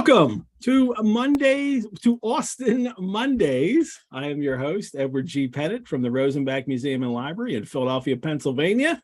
Welcome to Austen Mondays. I am your host, Edward G. Pettit from the Rosenbach Museum and Library in Philadelphia, Pennsylvania.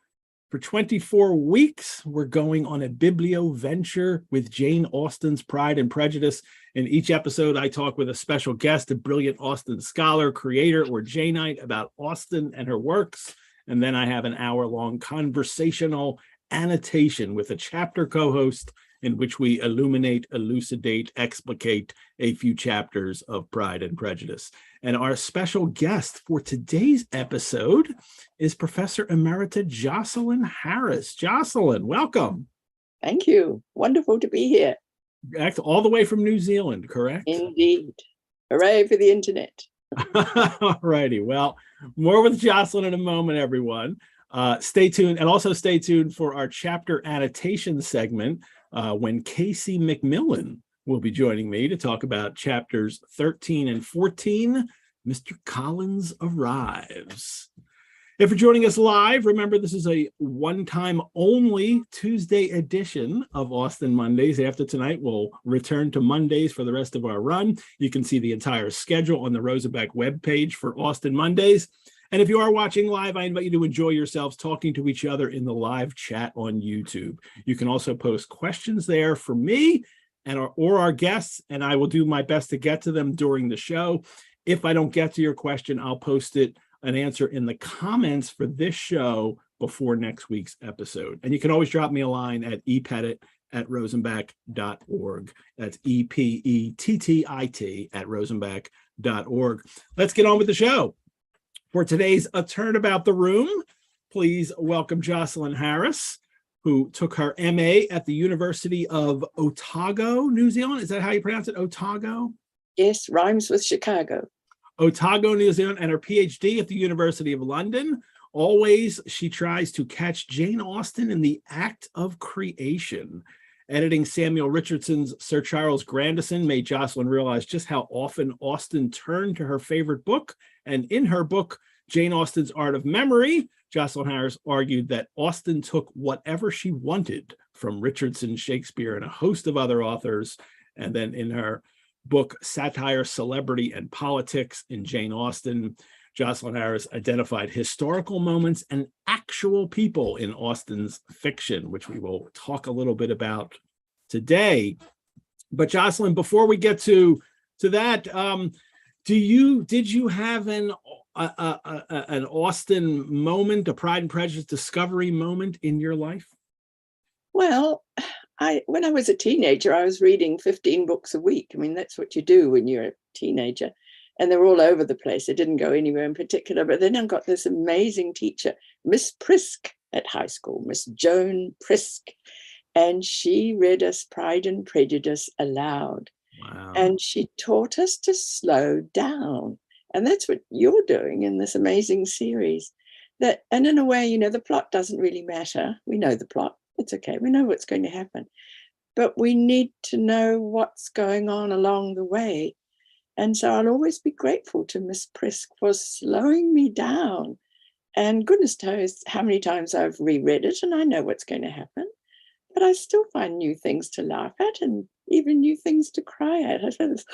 For 24 weeks, we're going on a biblio-venture with Jane Austen's Pride and Prejudice. In each episode, I talk with a special guest, a brilliant Austen scholar, creator, or Janeite about Austen and her works. And then I have an hour-long conversational annotation with a chapter co-host in which we illuminate, elucidate, explicate a few chapters of Pride and Prejudice. And our special guest for today's episode is Professor Emerita Jocelyn Harris. Jocelyn, welcome. Thank you. Wonderful to be here. All the way from New Zealand, correct? Indeed. Hooray for the internet. All righty. Well, more with Jocelyn in a moment, everyone. Stay tuned, and also stay tuned for our chapter annotation segment when Casey MacMillan will be joining me to talk about chapters 13 and 14, Mr. Collins Arrives. If you're joining us live, remember this is a one-time only Tuesday edition of Austen Mondays. After tonight, we'll return to Mondays for the rest of our run. You can see the entire schedule on the Rosenbach webpage for Austen Mondays. And if you are watching live, I invite you to enjoy yourselves talking to each other in the live chat on YouTube. You can also post questions there for me or our guests, and I will do my best to get to them during the show. If I don't get to your question, I'll post an answer in the comments for this show before next week's episode. And you can always drop me a line at epettit@rosenbach.org. That's EPETTIT at rosenbach.org. Let's get on with the show. For today's A Turnabout the Room, please welcome Jocelyn Harris, who took her MA at the University of Otago, New Zealand. Is that how you pronounce it, Otago? Yes, rhymes with Chicago. Otago, New Zealand, and her PhD at the University of London. Always, she tries to catch Jane Austen in the act of creation. Editing Samuel Richardson's Sir Charles Grandison made Jocelyn realize just how often Austen turned to her favorite book. And in her book, Jane Austen's Art of Memory, Jocelyn Harris argued that Austen took whatever she wanted from Richardson, Shakespeare, and a host of other authors. And then in her book, Satire, Celebrity, and Politics in Jane Austen, Jocelyn Harris identified historical moments and actual people in Austen's fiction, which we will talk a little bit about today. But Jocelyn, before we get to that, did you have an Austen moment, a Pride and Prejudice discovery moment in your life? Well, when I was a teenager, I was reading 15 books a week. I mean, that's what you do when you're a teenager. And they were all over the place. They didn't go anywhere in particular. But then I got this amazing teacher, Miss Prisk at high school, Miss Joan Prisk. And she read us Pride and Prejudice aloud. Wow. And she taught us to slow down. And that's what you're doing in this amazing series. And in a way, the plot doesn't really matter. We know the plot. It's okay. We know what's going to happen. But we need to know what's going on along the way. And so I'll always be grateful to Miss Prisk for slowing me down. And goodness knows how many times I've reread it and I know what's going to happen. But I still find new things to laugh at and even new things to cry at. I had this,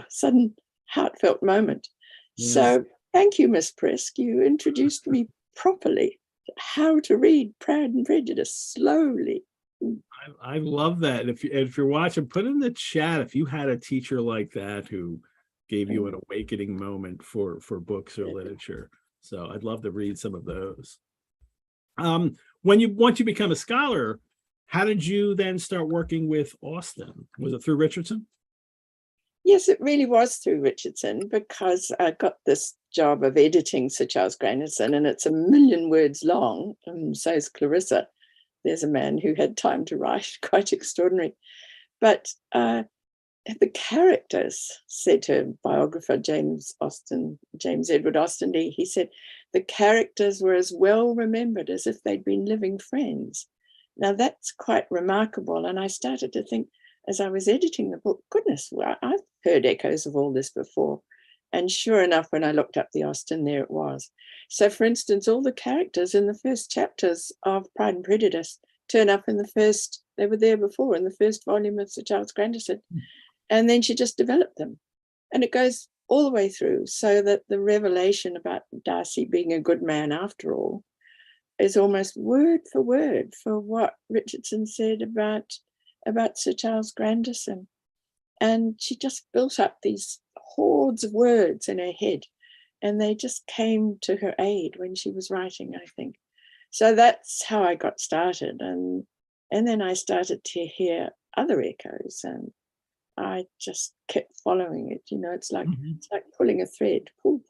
sudden heartfelt moment. Yes. So thank you, Miss Prisk. You introduced me properly to how to read Pride and Prejudice slowly. I love that. If you're watching, put in the chat if you had a teacher like that who gave you an awakening moment for books or literature. So I'd love to read some of those. Once you become a scholar, how did you then start working with Austen? Was it through Richardson? Yes, it really was through Richardson, because I got this job of editing Sir Charles Grandison, and it's 1,000,000 words long, and so is Clarissa. There's a man who had time to write, quite extraordinary. But the characters, said her biographer, James Edward Austen, he said, the characters were as well remembered as if they'd been living friends. Now that's quite remarkable. And I started to think, as I was editing the book, goodness, well, I've heard echoes of all this before. And sure enough, when I looked up the Austen, there it was. So for instance, all the characters in the first chapters of Pride and Prejudice turn up in they were there before in the first volume of Sir Charles Grandison. And then she just developed them. And it goes all the way through, so that the revelation about Darcy being a good man after all is almost word for what Richardson said about Sir Charles Grandison. And she just built up these hordes of words in her head, and they just came to her aid when she was writing, I think. So that's how I got started. And then I started to hear other echoes, and I just kept following it. It's like it's like pulling a thread, pull,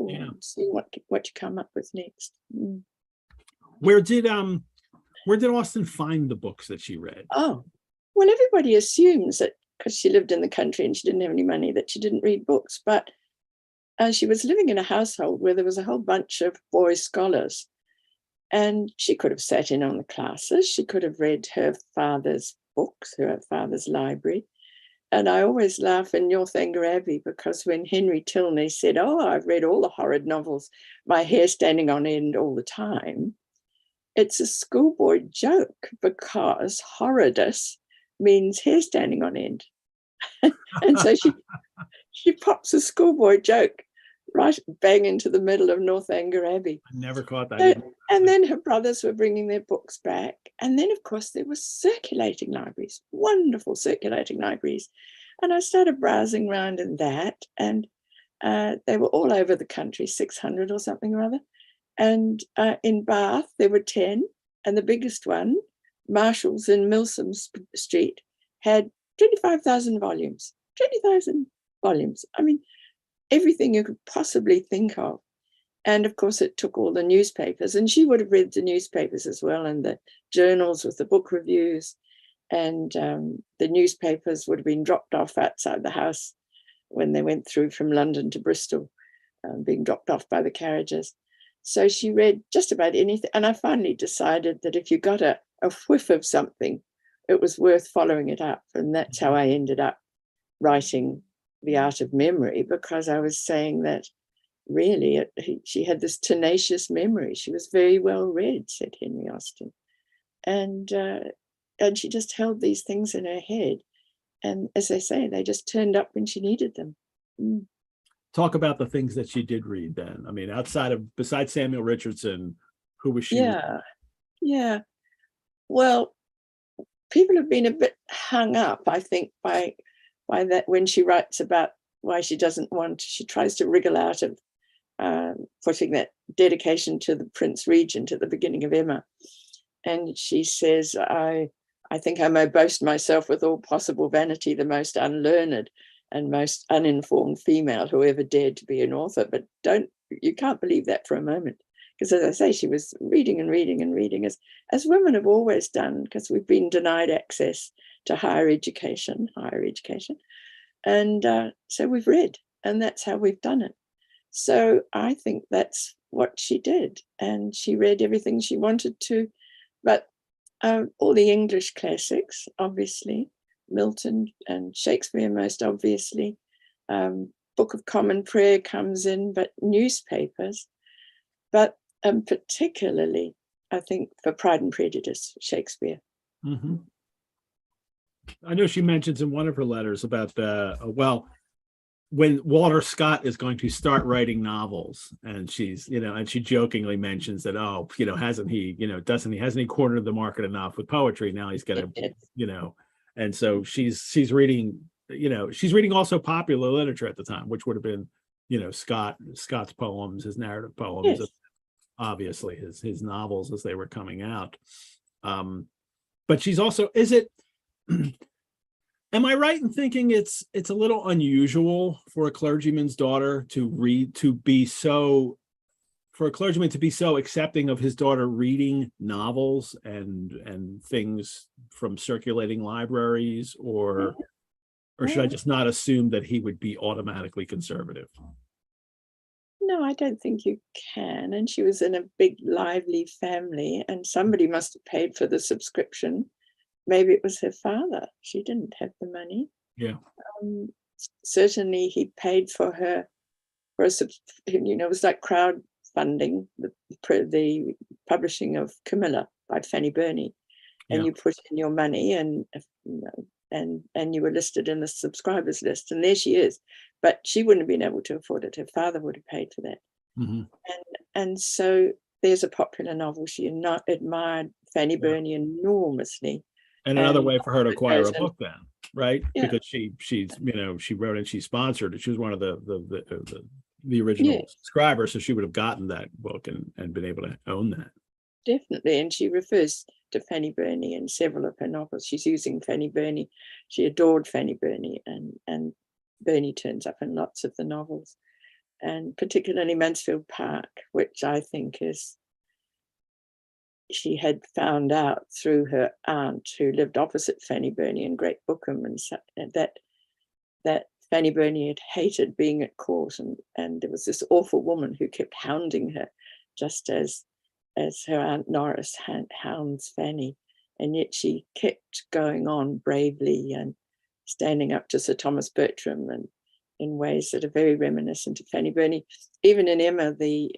Yeah. and see what you come up with next. Where did Austen find the books that she read? Oh, well, everybody assumes that because she lived in the country and she didn't have any money, that she didn't read books. But she was living in a household where there was a whole bunch of boy scholars, and she could have sat in on the classes. She could have read her father's books, her father's library. And I always laugh in Northanger Abbey, because when Henry Tilney said, "Oh, I've read all the horrid novels, my hair standing on end all the time," it's a schoolboy joke, because horridus means hair standing on end. And so she pops a schoolboy joke right bang into the middle of Northanger Abbey. I never caught that. And then her brothers were bringing their books back. And then, of course, there were circulating libraries, wonderful circulating libraries. And I started browsing around in that. And they were all over the country, 600 or something or other. And in Bath, there were 10. And the biggest one, Marshall's in Milsom Street, had 25,000 volumes. 20,000 volumes. I mean, everything you could possibly think of. And of course, it took all the newspapers, and she would have read the newspapers as well, and the journals with the book reviews. And the newspapers would have been dropped off outside the house when they went through from London to Bristol, being dropped off by the carriages. So she read just about anything. And I finally decided that if you got a whiff of something, it was worth following it up. And that's how I ended up writing The Art of Memory, because I was saying that really she had this tenacious memory. She was very well read, said Henry Austen. And she just held these things in her head. And as they say, they just turned up when she needed them. Talk about the things that she did read then. I mean, besides Samuel Richardson, who was she? Yeah. Well, people have been a bit hung up, I think, by that when she writes about why she tries to wriggle out of putting that dedication to the Prince Regent at the beginning of Emma. And she says, I think I may boast myself with all possible vanity, the most unlearned and most uninformed female who ever dared to be an author. But you can't believe that for a moment. Because as I say, she was reading and reading and reading, as women have always done, because we've been denied access to higher education. And so we've read, and that's how we've done it. So I think that's what she did. And she read everything she wanted to, but all the English classics, obviously, Milton and Shakespeare most obviously. Book of Common Prayer comes in, but newspapers. But particularly, I think, for Pride and Prejudice, Shakespeare. Mm-hmm. I know she mentions in one of her letters about when Walter Scott is going to start writing novels, and she's, and she jokingly mentions that, hasn't he cornered the market enough with poetry? Now he's got to, and so she's reading, she's reading also popular literature at the time, which would have been, Scott's poems, his narrative poems, yes. Obviously his novels as they were coming out. But she's also, am I right in thinking it's a little unusual for a clergyman's daughter to be so accepting of his daughter reading novels and things from circulating libraries, or should I just not assume that he would be automatically conservative? No, I don't think you can. And she was in a big, lively family, and somebody must have paid for the subscription. Maybe it was her father. She didn't have the money. Yeah. Certainly, he paid for her it was like crowdfunding, the publishing of Camilla by Fanny Burney, and you put in your money, and and you were listed in the subscribers list, and there she is. But she wouldn't have been able to afford it. Her father would have paid for that. Mm-hmm. And so there's a popular novel. She admired Fanny Burney enormously. And another way for her to acquire a goes in- book then, right? Yeah. Because she's she wrote and she sponsored it. She was one of the original subscribers, so she would have gotten that book and been able to own that. Definitely. And she refers to Fanny Burney in several of her novels. She's using Fanny Burney. She adored Fanny Burney, and Burney turns up in lots of the novels, and particularly Mansfield Park, which I think is, she had found out through her aunt who lived opposite Fanny Burney in Great Bookham, and that Fanny Burney had hated being at court, and there was this awful woman who kept hounding her, just as her Aunt Norris hounds Fanny, and yet she kept going on bravely and standing up to Sir Thomas Bertram, and in ways that are very reminiscent of Fanny Burney. Even in Emma, the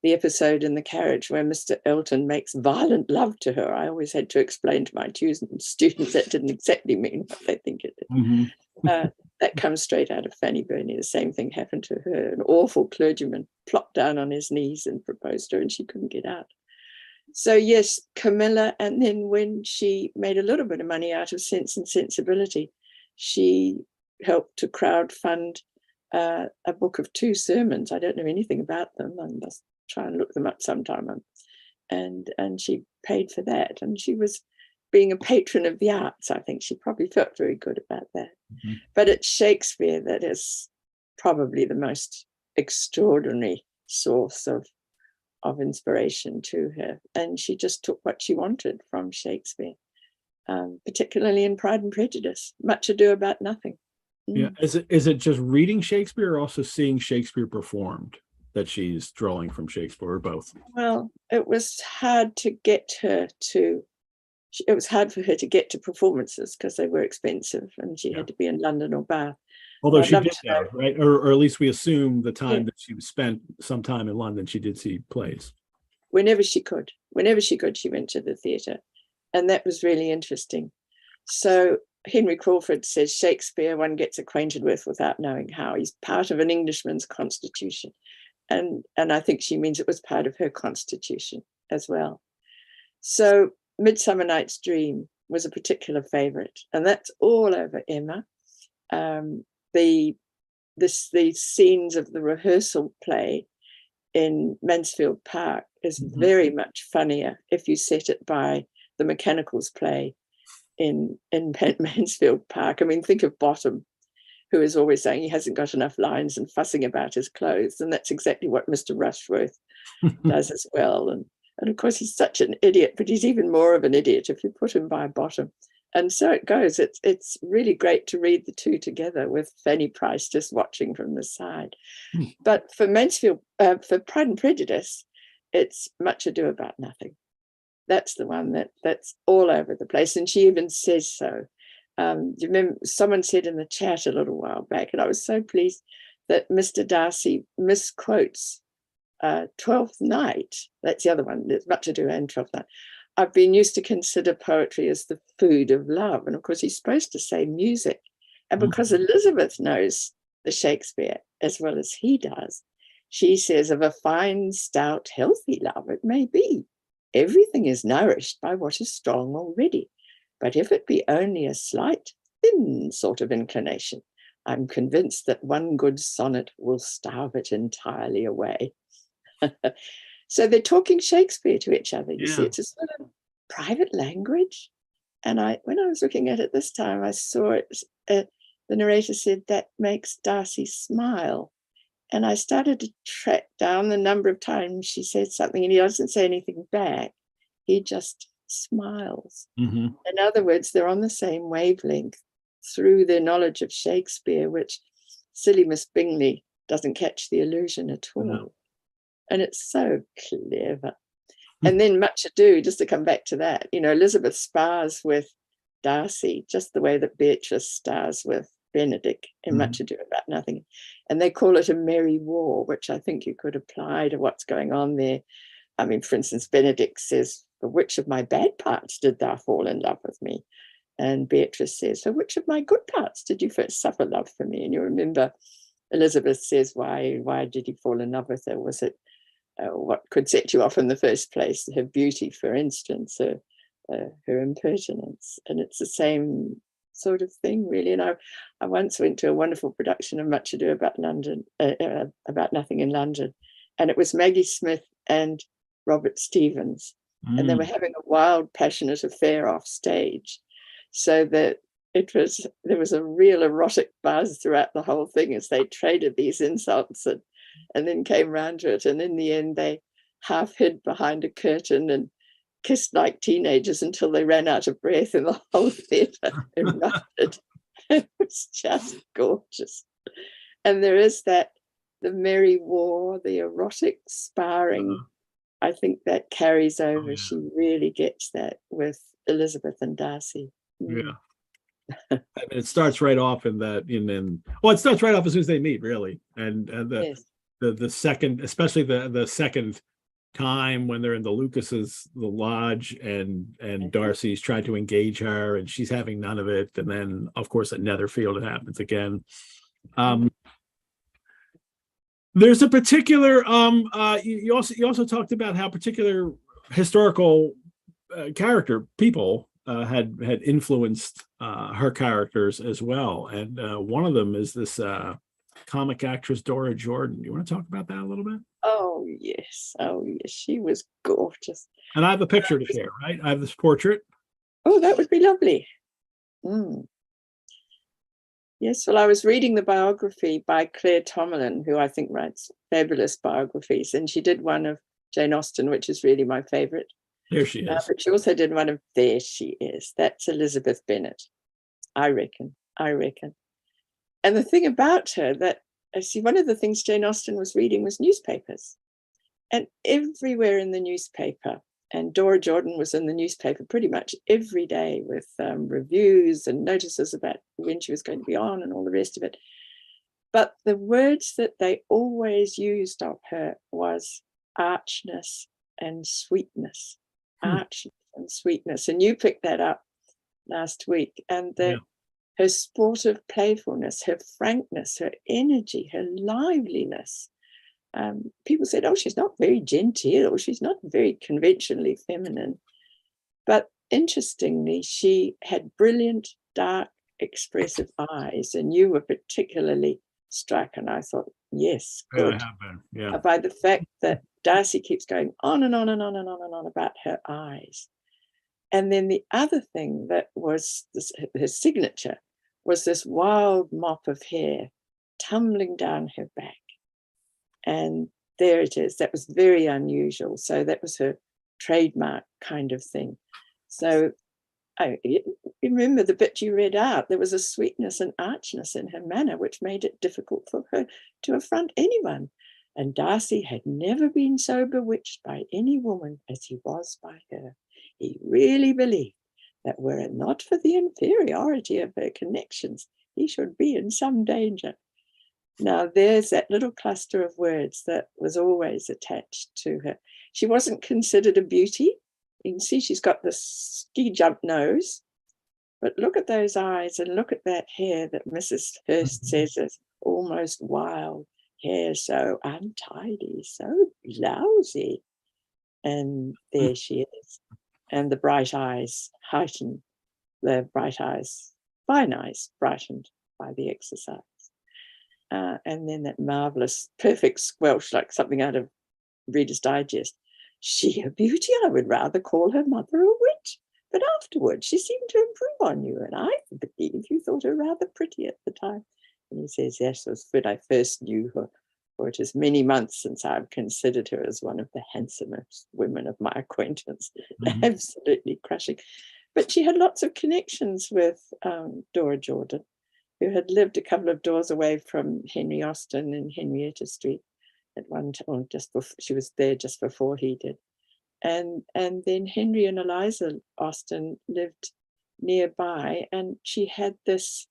episode in the carriage where Mr. Elton makes violent love to her, I always had to explain to my students that didn't exactly mean what they think it did. Mm-hmm. That comes straight out of Fanny Burney. The same thing happened to her. An awful clergyman plopped down on his knees and proposed to her, and she couldn't get out. So yes, Camilla. And then when she made a little bit of money out of Sense and Sensibility, she helped to crowdfund a book of 2 sermons. I don't know anything about them. I must try and look them up sometime. And she paid for that. And she was being a patron of the arts. I think she probably felt very good about that. Mm-hmm. But it's Shakespeare that is probably the most extraordinary source of inspiration to her. And she just took what she wanted from Shakespeare, particularly in Pride and Prejudice. Much Ado About Nothing. Yeah. Is it just reading Shakespeare or also seeing Shakespeare performed that she's drawing from Shakespeare, or both? Well, it was hard to get her to, it was hard for her to get to performances because they were expensive, and she had to be in London or Bath. Although she did though, right? Or at least we assume the time that she spent some time in London, she did see plays. Whenever she could, she went to the theatre. And that was really interesting. So Henry Crawford says Shakespeare one gets acquainted with without knowing how. He's part of an Englishman's constitution. And I think she means it was part of her constitution as well. So Midsummer Night's Dream was a particular favorite, and that's all over Emma. The scenes of the rehearsal play in Mansfield Park is very much funnier if you set it by the Mechanicals play in Mansfield Park. I mean, think of Bottom, who is always saying he hasn't got enough lines and fussing about his clothes. And that's exactly what Mr. Rushworth does as well. And of course, he's such an idiot, but he's even more of an idiot if you put him by Bottom. And so it goes. It's really great to read the two together with Fanny Price just watching from the side. But for Mansfield, for Pride and Prejudice, it's Much Ado About Nothing. That's the one that's all over the place. And she even says so. Do you remember someone said in the chat a little while back, and I was so pleased that Mr. Darcy misquotes Twelfth Night. That's the other one. There's Much Ado and Twelfth Night. I've been used to consider poetry as the food of love. And of course, he's supposed to say music. And because Elizabeth knows the Shakespeare as well as he does, she says of a fine, stout, healthy love, it may be. Everything is nourished by what is strong already. But if it be only a slight, thin sort of inclination, I'm convinced that one good sonnet will starve it entirely away. So they're talking Shakespeare to each other. You see, it's a sort of private language. And when I was looking at it this time, I saw it, the narrator said, that makes Darcy smile. And I started to track down the number of times she said something and he doesn't say anything back. He just smiles. In other words, they're on the same wavelength through their knowledge of Shakespeare, which silly Miss Bingley doesn't catch the illusion at all. No. And it's so clever. And then Much Ado, just to come back to that, you know, Elizabeth spars with Darcy just the way that Beatrice stars with Benedict in Much Ado About Nothing. And they call it a merry war, which I think you could apply to what's going on there. I mean, for instance, Benedict says, for which of my bad parts did thou fall in love with me? And Beatrice says, so which of my good parts did you first suffer love for me? And you remember Elizabeth says, why did you fall in love with her? Was it what could set you off in the first place? Her beauty, for instance, her impertinence. And it's the same sort of thing, really. And I once went to a wonderful production of Much Ado About London, About Nothing in London, and it was Maggie Smith and Robert Stevens, and they were having a wild, passionate affair off stage, so that there was a real erotic buzz throughout the whole thing as they traded these insults and then came round to it, and in the end they half hid behind a curtain and kissed like teenagers until they ran out of breath, and the whole theatre erupted. It was just gorgeous. And there is the merry war, the erotic sparring. I think that carries over. Yeah. She really gets that with Elizabeth and Darcy. Yeah. I mean, it starts right off it starts right off as soon as they meet, really. And the second, especially the second time when they're in the lodge and Darcy's trying to engage her and she's having none of it, and then of course at Netherfield it happens again. There's a particular you also talked about how particular historical people had influenced her characters as well, and one of them is this comic actress Dora Jordan. You want to talk about that a little bit? Oh yes, she was gorgeous. And I have a picture to share, right? I have this portrait. Oh, that would be lovely. Yes, well, I was reading the biography by Claire Tomalin, who I think writes fabulous biographies, and she did one of Jane Austen, which is really my favorite. There she is. But she also did one of There She Is. That's Elizabeth Bennet, I reckon. And the thing about her that, one of the things Jane Austen was reading was newspapers. And everywhere in the newspaper, and Dora Jordan was in the newspaper pretty much every day with reviews and notices about when she was going to be on and all the rest of it. But the words that they always used of her was archness and sweetness. Archness and sweetness. And you picked that up last week. And her sportive playfulness, her frankness, her energy, her liveliness. People said, oh, she's not very genteel, she's not very conventionally feminine. But interestingly, she had brilliant, dark, expressive eyes, and you were particularly struck, and I thought, yes, good. By the fact that Darcy keeps going on and on and on and on and on about her eyes. And then the other thing that was her signature was this wild mop of hair tumbling down her back. And there it is. That was very unusual. So that was her trademark kind of thing. So I remember the bit you read out. There was a sweetness and archness in her manner, which made it difficult for her to affront anyone. And Darcy had never been so bewitched by any woman as he was by her. He really believed that were it not for the inferiority of her connections, he should be in some danger. Now, there's that little cluster of words that was always attached to her. She wasn't considered a beauty. You can see she's got this ski jump nose, but look at those eyes and look at that hair that Mrs. Hurst says is almost wild. Hair so untidy, so lousy. And there she is. And the bright eyes heightened, fine eyes brightened by the exercise. And then that marvelous, perfect squelch, like something out of Reader's Digest. She a beauty? I would rather call her mother a witch. But afterwards, she seemed to improve on you, and I believe you thought her rather pretty at the time. And he says, yes, it was when I first knew her, for it is many months since I've considered her as one of the handsomest women of my acquaintance. Absolutely crushing. But she had lots of connections with Dora Jordan, who had lived a couple of doors away from Henry Austen in Henrietta Street at one time, or just before, she was there just before he did. And then Henry and Eliza Austen lived nearby, and she had this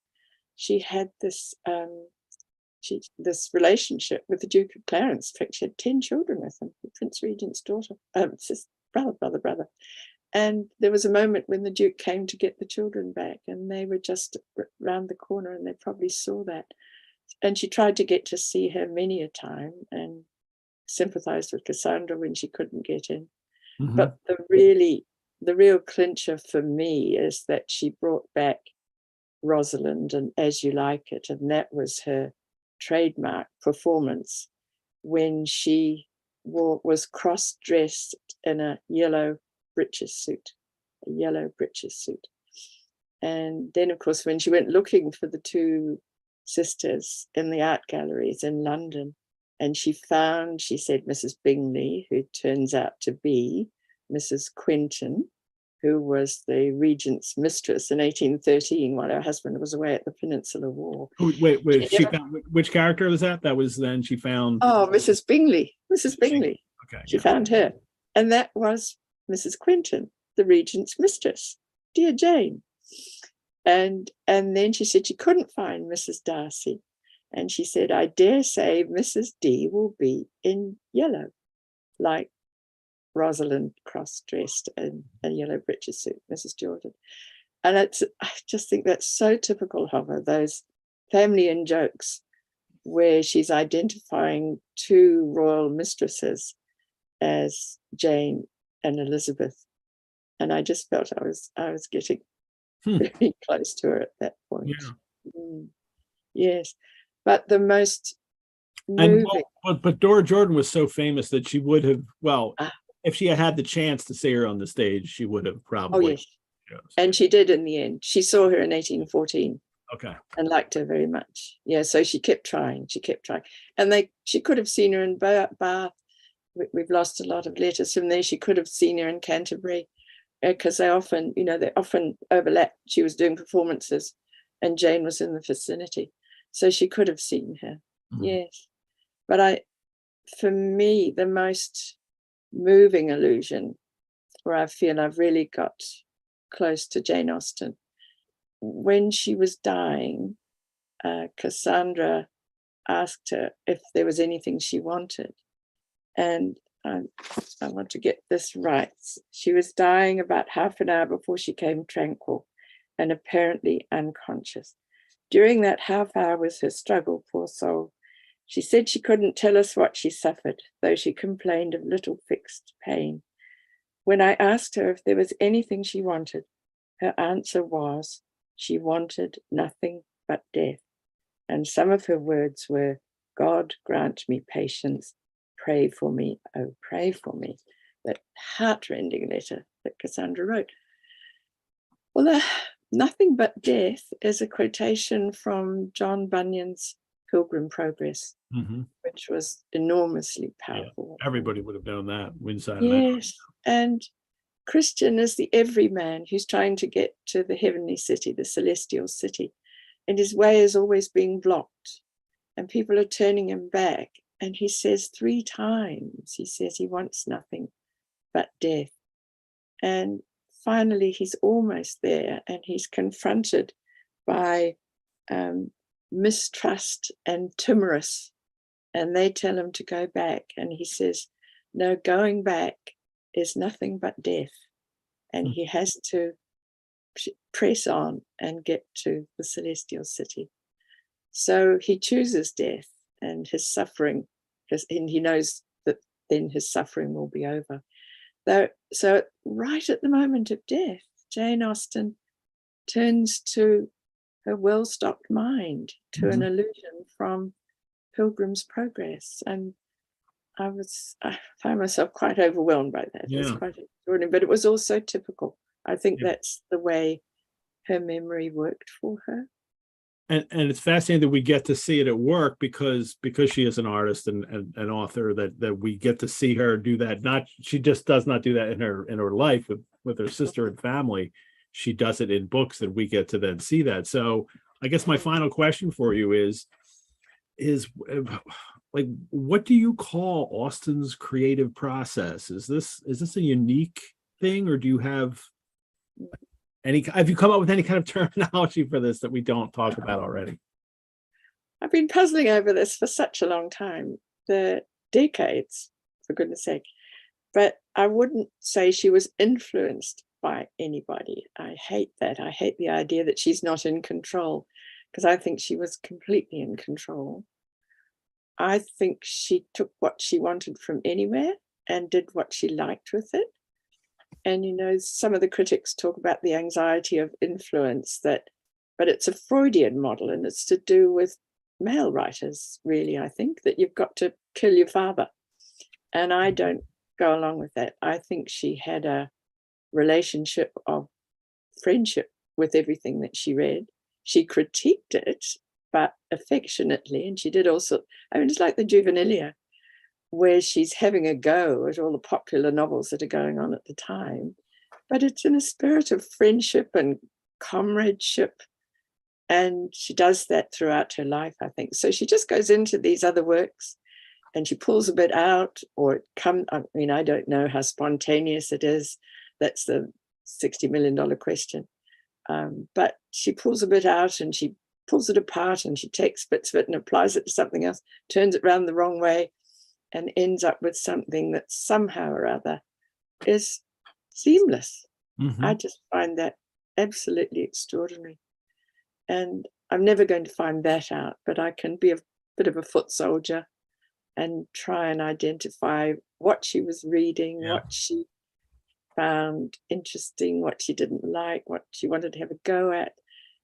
relationship with the Duke of Clarence. In fact, she had 10 children with him, the Prince Regent's daughter, brother. And there was a moment when the Duke came to get the children back, and they were just round the corner, and they probably saw that. And she tried to get to see her many a time and sympathized with Cassandra when she couldn't get in. Mhm. But the real clincher for me is that she brought back Rosalind and As You Like It, and that was her trademark performance when she was cross-dressed in a yellow breeches suit. And then, of course, when she went looking for the two sisters in the art galleries in London, and she said, Mrs. Bingley, who turns out to be Mrs. Quentin, who was the regent's mistress in 1813 while her husband was away at the Peninsular War. Wait, she found, which character was that? That was then she found... Oh, Mrs. Bingley. Okay. She found her. And that was Mrs. Quentin, the regent's mistress, dear Jane. And then she said she couldn't find Mrs. Darcy. And she said, I dare say Mrs. D will be in yellow, like Rosalind cross-dressed in a yellow breeches suit, Mrs. Jordan. And I just think that's so typical of her, those family in jokes where she's identifying two royal mistresses as Jane and Elizabeth. And I just felt I was getting very close to her at that point. Yeah. Yes. But the most moving... But Dora Jordan was so famous that she would have, if she had had the chance to see her on the stage, she would have probably. Oh, yes. And she did in the end. She saw her in 1814. Okay. And liked her very much. Yeah, so she kept trying. And she could have seen her in Bath. We've lost a lot of letters from there. She could have seen her in Canterbury because they often overlapped. She was doing performances and Jane was in the vicinity. So she could have seen her. Mm-hmm. Yes. But for me, the most moving illusion where I feel I've really got close to Jane Austen, when she was dying, Cassandra asked her if there was anything she wanted. And I want to get this right. She was dying about half an hour before she came tranquil and apparently unconscious. During that half hour was her struggle, poor soul. She said she couldn't tell us what she suffered, though she complained of little fixed pain. When I asked her if there was anything she wanted, her answer was she wanted nothing but death. And some of her words were, God grant me patience, pray for me, oh, pray for me. That heartrending letter that Cassandra wrote. Well, nothing but death is a quotation from John Bunyan's Pilgrim Progress, mm-hmm. which was enormously powerful. Yeah, everybody would have known that. Yes, and Christian is the everyman who's trying to get to the heavenly city, the celestial city, and his way is always being blocked, and people are turning him back. And he says 3 times, he says he wants nothing but death. And finally, he's almost there, and he's confronted by mistrust and timorous, and they tell him to go back. And he says, no, going back is nothing but death. And he has to press on and get to the celestial city. So he chooses death and his suffering, and he knows that then his suffering will be over. So right at the moment of death, Jane Austen turns to her well-stocked mind, to an illusion from Pilgrim's Progress. And I found myself quite overwhelmed by that. Yeah. It was quite extraordinary, but it was also typical. I think that's the way her memory worked for her. And it's fascinating that we get to see it at work because she is an artist and an author, that we get to see her do that. She just does not do that in her life with her sister and family. She does it in books, and we get to then see that. So I guess my final question for you is like, what do you call Austen's creative process? Is this a unique thing, or do you have you come up with any kind of terminology for this that we don't talk about already? I've been puzzling over this for such a long time, the decades, for goodness sake. But I wouldn't say she was influenced by anybody. I hate that. I hate the idea that she's not in control, because I think she was completely in control. I think she took what she wanted from anywhere and did what she liked with it. And, some of the critics talk about the anxiety of influence, but it's a Freudian model, and it's to do with male writers, really, I think, that you've got to kill your father. And I don't go along with that. I think she had a relationship of friendship with everything that she read. She critiqued it, but affectionately, and she did also, it's like the Juvenilia, where she's having a go at all the popular novels that are going on at the time, but it's in a spirit of friendship and comradeship, and she does that throughout her life, I think. So she just goes into these other works and she pulls a bit out, or I don't know how spontaneous it is. That's the $60 million question. But she pulls a bit out and she pulls it apart, and she takes bits of it and applies it to something else, turns it around the wrong way, and ends up with something that somehow or other is seamless. Mm-hmm. I just find that absolutely extraordinary. And I'm never going to find that out, but I can be a bit of a foot soldier and try and identify what she was reading, what she found interesting, what she didn't like, what she wanted to have a go at,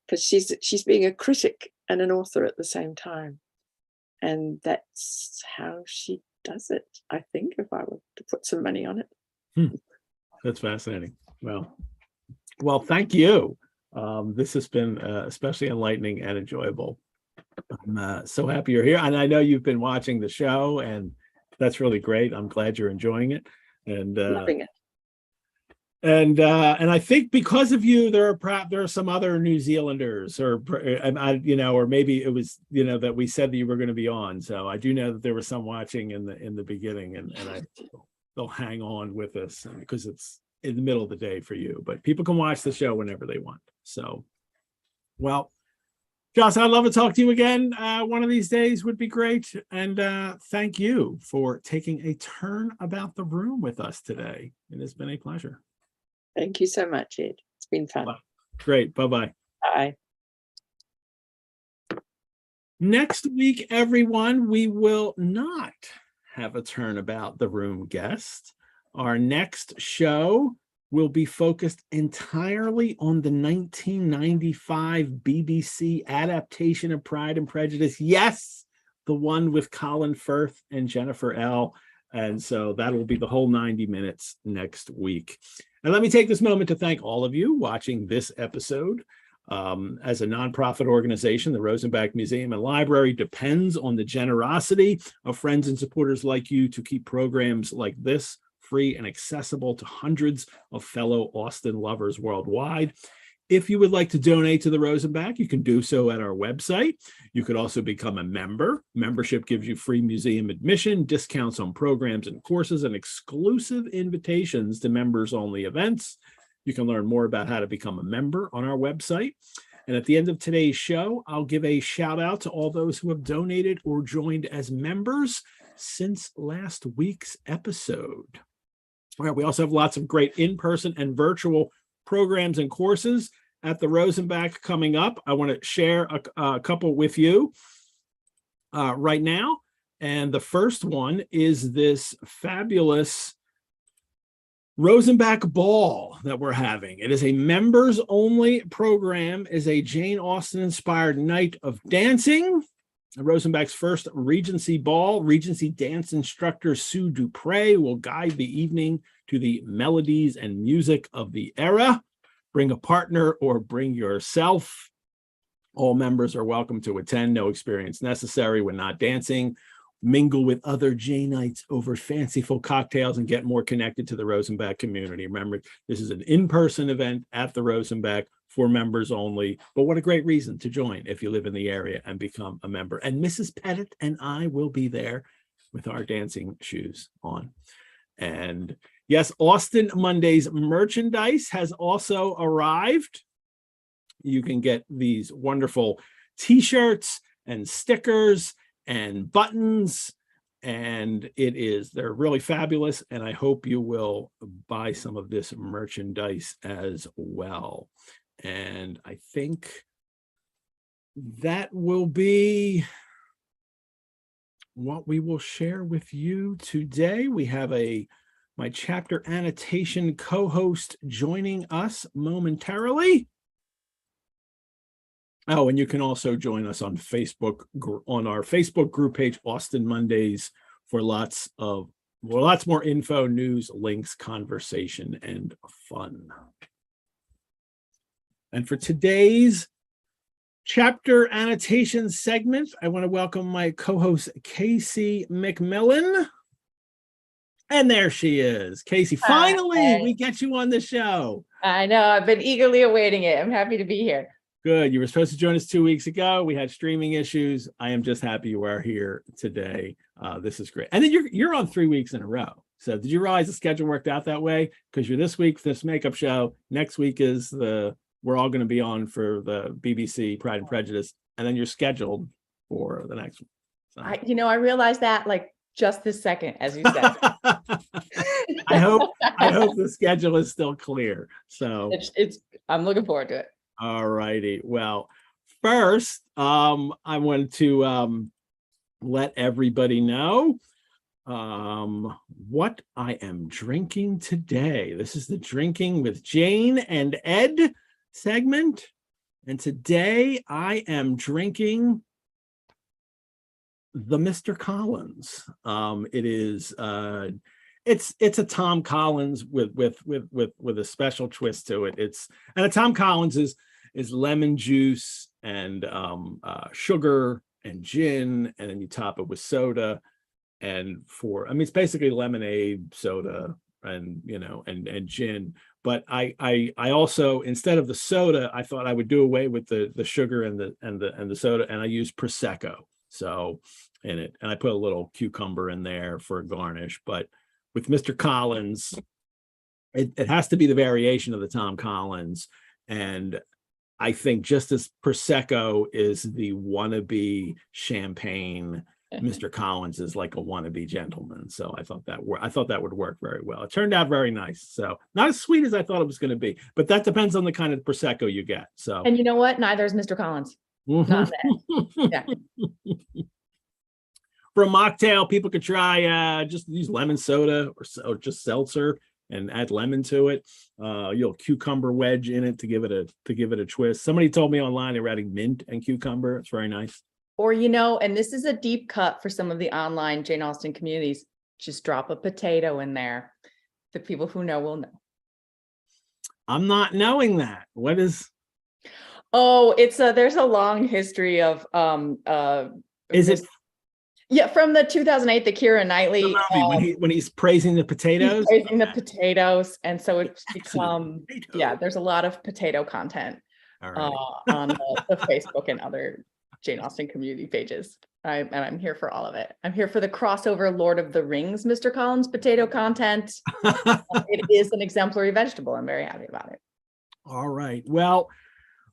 because she's being a critic and an author at the same time. And that's how she does it, I think, if I were to put some money on it. That's fascinating. Well, thank you. This has been especially enlightening and enjoyable. I'm so happy you're here, and I know you've been watching the show, and that's really great. I'm glad you're enjoying it, and loving it. And I think because of you, there are some other New Zealanders, or maybe it was that we said that you were going to be on. So I do know that there were some watching in the beginning, and they'll hang on with us because it's in the middle of the day for you. But people can watch the show whenever they want. So, well, Joss, I'd love to talk to you again. One of these days would be great. And thank you for taking a turn about the room with us today. It has been a pleasure. Thank you so much, Ed. It's been fun. Bye. Great. Bye-bye. Bye. Next week, everyone, we will not have a turnabout the room guest. Our next show will be focused entirely on the 1995 BBC adaptation of Pride and Prejudice. Yes, the one with Colin Firth and Jennifer L. And so that will be the whole 90 minutes next week. And let me take this moment to thank all of you watching this episode. As a nonprofit organization, the Rosenbach Museum and Library depends on the generosity of friends and supporters like you to keep programs like this free and accessible to hundreds of fellow Austen lovers worldwide. If you would like to donate to the Rosenbach, you can do so at our website. You could also become a member. Membership gives you free museum admission, discounts on programs and courses, and exclusive invitations to members-only events. You can learn more about how to become a member on our website. And at the end of today's show, I'll give a shout out to all those who have donated or joined as members since last week's episode. All right, we also have lots of great in-person and virtual programs and courses at the Rosenbach coming up. I want to share a couple with you right now. And the first one is this fabulous Rosenbach Ball that we're having. It is a members-only program, is a Jane Austen-inspired night of dancing. Rosenbach's first Regency Ball. Regency dance instructor Sue Dupre will guide the evening to the melodies and music of the era. Bring a partner or bring yourself. All members are welcome to attend. No experience necessary when not dancing. Mingle with other Janeites over fanciful cocktails and get more connected to the Rosenbach community. Remember, this is an in-person event at the Rosenbach for members only. But what a great reason to join if you live in the area and become a member. And Mrs. Pettit and I will be there with our dancing shoes on. And yes, Austen Mondays merchandise has also arrived. You can get these wonderful t-shirts and stickers and buttons and they're really fabulous, and I hope you will buy some of this merchandise as well. And I think that will be what we will share with you today. We have my chapter annotation co-host joining us momentarily. Oh, and you can also join us on Facebook, on our Facebook group page, Austen Mondays, for lots more info, news, links, conversation, and fun. And for today's chapter annotation segment, I want to welcome my co-host, Casey MacMillan. And there she is. Casey, finally, we get you on the show. I know, I've been eagerly awaiting it. I'm happy to be here. Good. You were supposed to join us 2 weeks ago. We had streaming issues. I am just happy you are here today. This is great. And then you're on 3 weeks in a row. So did you realize the schedule worked out that way? Because you're this week for this makeup show. Next week is we're all going to be on for the BBC Pride and Prejudice, and then you're scheduled for the next one. So. I realized that like just this second, as you said. I hope the schedule is still clear. So I'm looking forward to it. All righty. Well, first, I wanted to let everybody know what I am drinking today. This is the Drinking with Jane and Ed segment, and today I am drinking the Mr. Collins. It is it's a Tom Collins with a special twist to it. And a Tom Collins is lemon juice and sugar and gin, and then you top it with soda. And it's basically lemonade, soda, and and gin. But I also, instead of the soda, I thought I would do away with the sugar and the soda, and I use Prosecco in it, and I put a little cucumber in there for a garnish. But with Mr. Collins, it has to be the variation of the Tom Collins, and I think just as Prosecco is the wannabe champagne, Mr. Collins is like a wannabe gentleman. So I thought that would work very well. It turned out very nice. So not as sweet as I thought it was going to be, but that depends on the kind of Prosecco you get. So, and you know what? Neither is Mr. Collins. Not that. Yeah. For a mocktail, people could try just use lemon soda or just seltzer and add lemon to it. You'll cucumber wedge in it to give it a twist. Somebody told me online they were adding mint and cucumber. It's very nice. Or, and this is a deep cut for some of the online Jane Austen communities, just drop a potato in there. The people who know will know. I'm not knowing that. What is? Oh, there's a long history of is it? Yeah, from the 2008, the Keira Knightley when he's praising the potatoes. He's praising the potatoes, and so it's become there's a lot of potato content on the Facebook and other Jane Austen community pages. I'm here for all of it. I'm here for the crossover Lord of the Rings, Mr. Collins potato content. It is an exemplary vegetable. I'm very happy about it. All right. Well,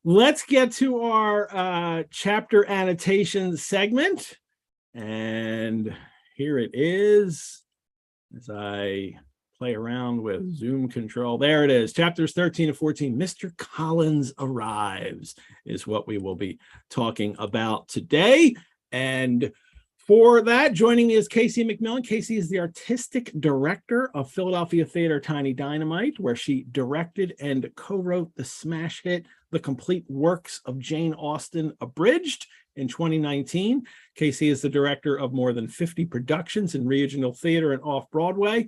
let's get to our chapter annotation segment. And here it is as I play around with Zoom control. There it is. Chapters 13 and 14. Mr. Collins arrives is what we will be talking about today. And for that, joining me is Casey MacMillan. Casey is the artistic director of Philadelphia Theater Tiny Dynamite, where she directed and co-wrote the smash hit, The Complete Works of Jane Austen Abridged in 2019. Casey is the director of more than 50 productions in regional theater and off-Broadway.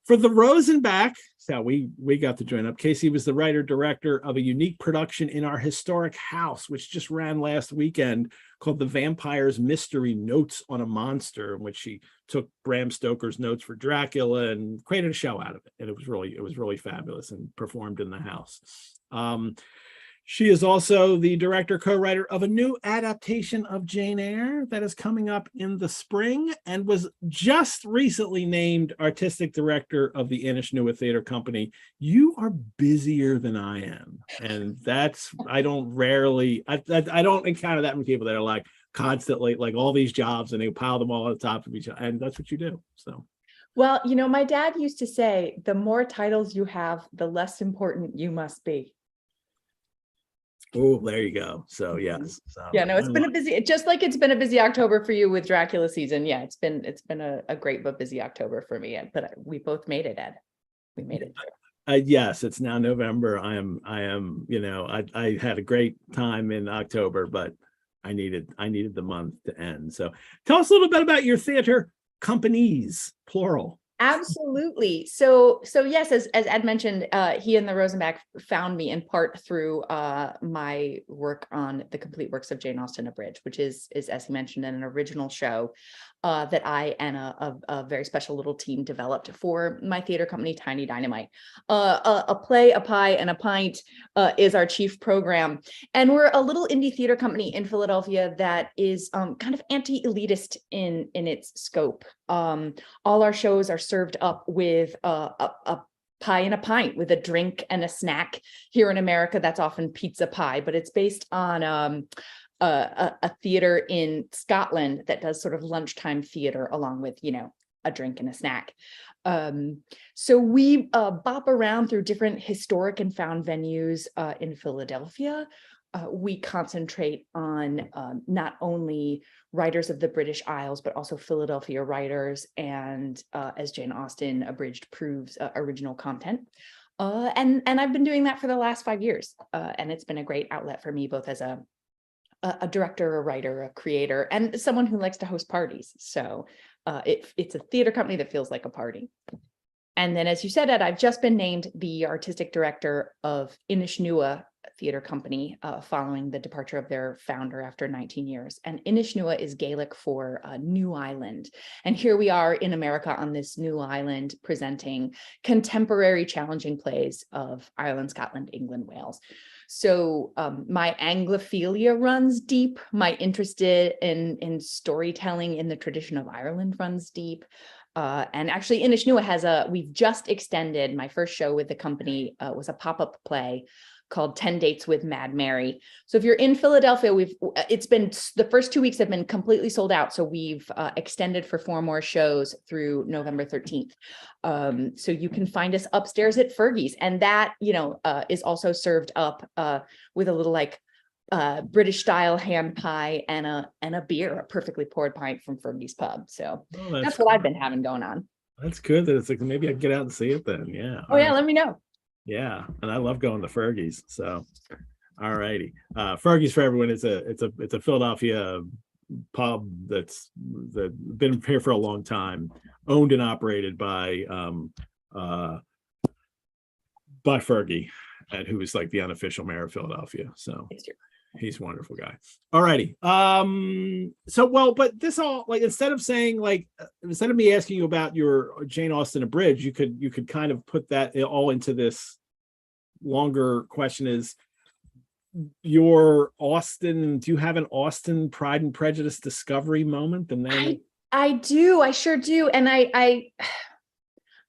For the Rosenbach, so we got to join up. Casey was the writer-director of a unique production in our historic house, which just ran last weekend, called The Vampire's Mystery: Notes on a Monster, in which she took Bram Stoker's notes for Dracula and created a show out of it. And it was really fabulous and performed in the house. She is also the director, co-writer of a new adaptation of Jane Eyre that is coming up in the spring, and was just recently named artistic director of the Innish Newa Theater Company. You are busier than I am, and I don't encounter that many people that are like, constantly, like all these jobs, and they pile them all on top of each other, and that's what you do. So. Well, you know, my dad used to say, the more titles you have, the less important you must be. Oh, there you go. So yes. So, yeah, no, it's been a busy, just like it's been a busy October for you with Dracula season. Yeah, it's been a great but busy October for me. But we both made it, Ed. We made it. Yes, it's now November. I am, you know, I had a great time in October, but I needed the month to end. So tell us a little bit about your theater companies, plural. Absolutely. So yes, as Ed mentioned, he and the Rosenbach found me in part through my work on the complete works of Jane Austen Abridged, which is as he mentioned, an original show that I and a very special little team developed for my theater company, Tiny Dynamite. A play, a pie, and a pint is our chief program. And we're a little indie theater company in Philadelphia that is kind of anti-elitist in its scope. All our shows are served up with a pie and a pint, with a drink and a snack. Here in America, that's often pizza pie, but it's based on a theater in Scotland that does sort of lunchtime theater along with, you know, a drink and a snack. So we bop around through different historic and found venues in Philadelphia. We concentrate on not only writers of the British Isles, but also Philadelphia writers, and as Jane Austen Abridged proves, original content. And I've been doing that for the last 5 years, and it's been a great outlet for me, both as a director, a writer, a creator, and someone who likes to host parties. So it's a theater company that feels like a party. And then, as you said, Ed, I've just been named the artistic director of Inishnua Theater Company following the departure of their founder after 19 years. And Inishnua is Gaelic for New Island. And here we are in America on this new island presenting contemporary challenging plays of Ireland, Scotland, England, Wales. So my Anglophilia runs deep. My interest in storytelling in the tradition of Ireland runs deep. And actually, Inishnua we've just extended, my first show with the company was a pop-up play called 10 Dates with Mad Mary. So if you're in Philadelphia, it's been, the first 2 weeks have been completely sold out. So we've extended for 4 more shows through November 13th. So you can find us upstairs at Fergie's. And that, you know, is also served up with a little like British style hand pie and a beer, a perfectly poured pint from Fergie's Pub. So that's what I've been having going on. That's good that it's like, maybe I can get out and see it then. Yeah. Oh yeah, let me know. Yeah, and I love going to Fergie's. So, all righty. Fergie's, for everyone, it's a Philadelphia pub that's been here for a long time, owned and operated by Fergie, and who is like the unofficial mayor of Philadelphia. So he's a wonderful guy. All righty. But this all, like, instead of me asking you about your Jane Austen Abridged, you could kind of put that all into this longer question: is your Austen, do you have an Austen Pride and Prejudice discovery moment? And then I do, I sure do. And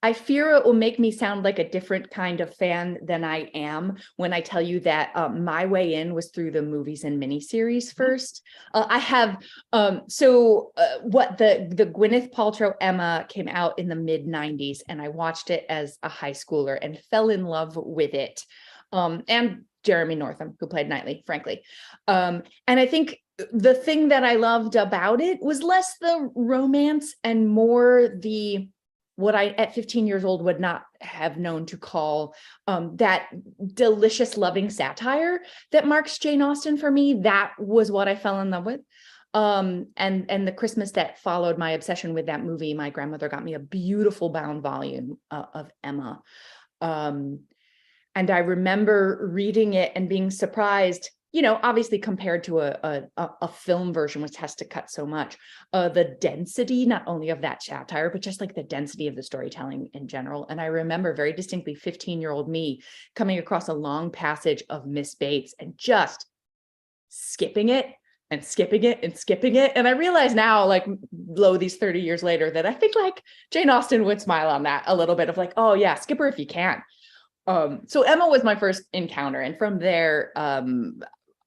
I fear it will make me sound like a different kind of fan than I am when I tell you that my way in was through the movies and miniseries first. I have, the Gwyneth Paltrow Emma came out in the mid-90s, and I watched it as a high schooler and fell in love with it. And Jeremy Northam, who played Knightley, frankly. And I think the thing that I loved about it was less the romance and more what I, at 15 years old, would not have known to call that delicious, loving satire that marks Jane Austen for me. That was what I fell in love with. And the Christmas that followed my obsession with that movie, my grandmother got me a beautiful bound volume of Emma. And I remember reading it and being surprised, you know, obviously compared to a film version, which has to cut so much, the density, not only of that satire, but just like the density of the storytelling in general. And I remember very distinctly 15-year-old me coming across a long passage of Miss Bates and just skipping it and skipping it and skipping it. And I realize now, like, these 30 years later, that I think like Jane Austen would smile on that a little bit of like, oh yeah, skip her if you can. So Emma was my first encounter. And from there,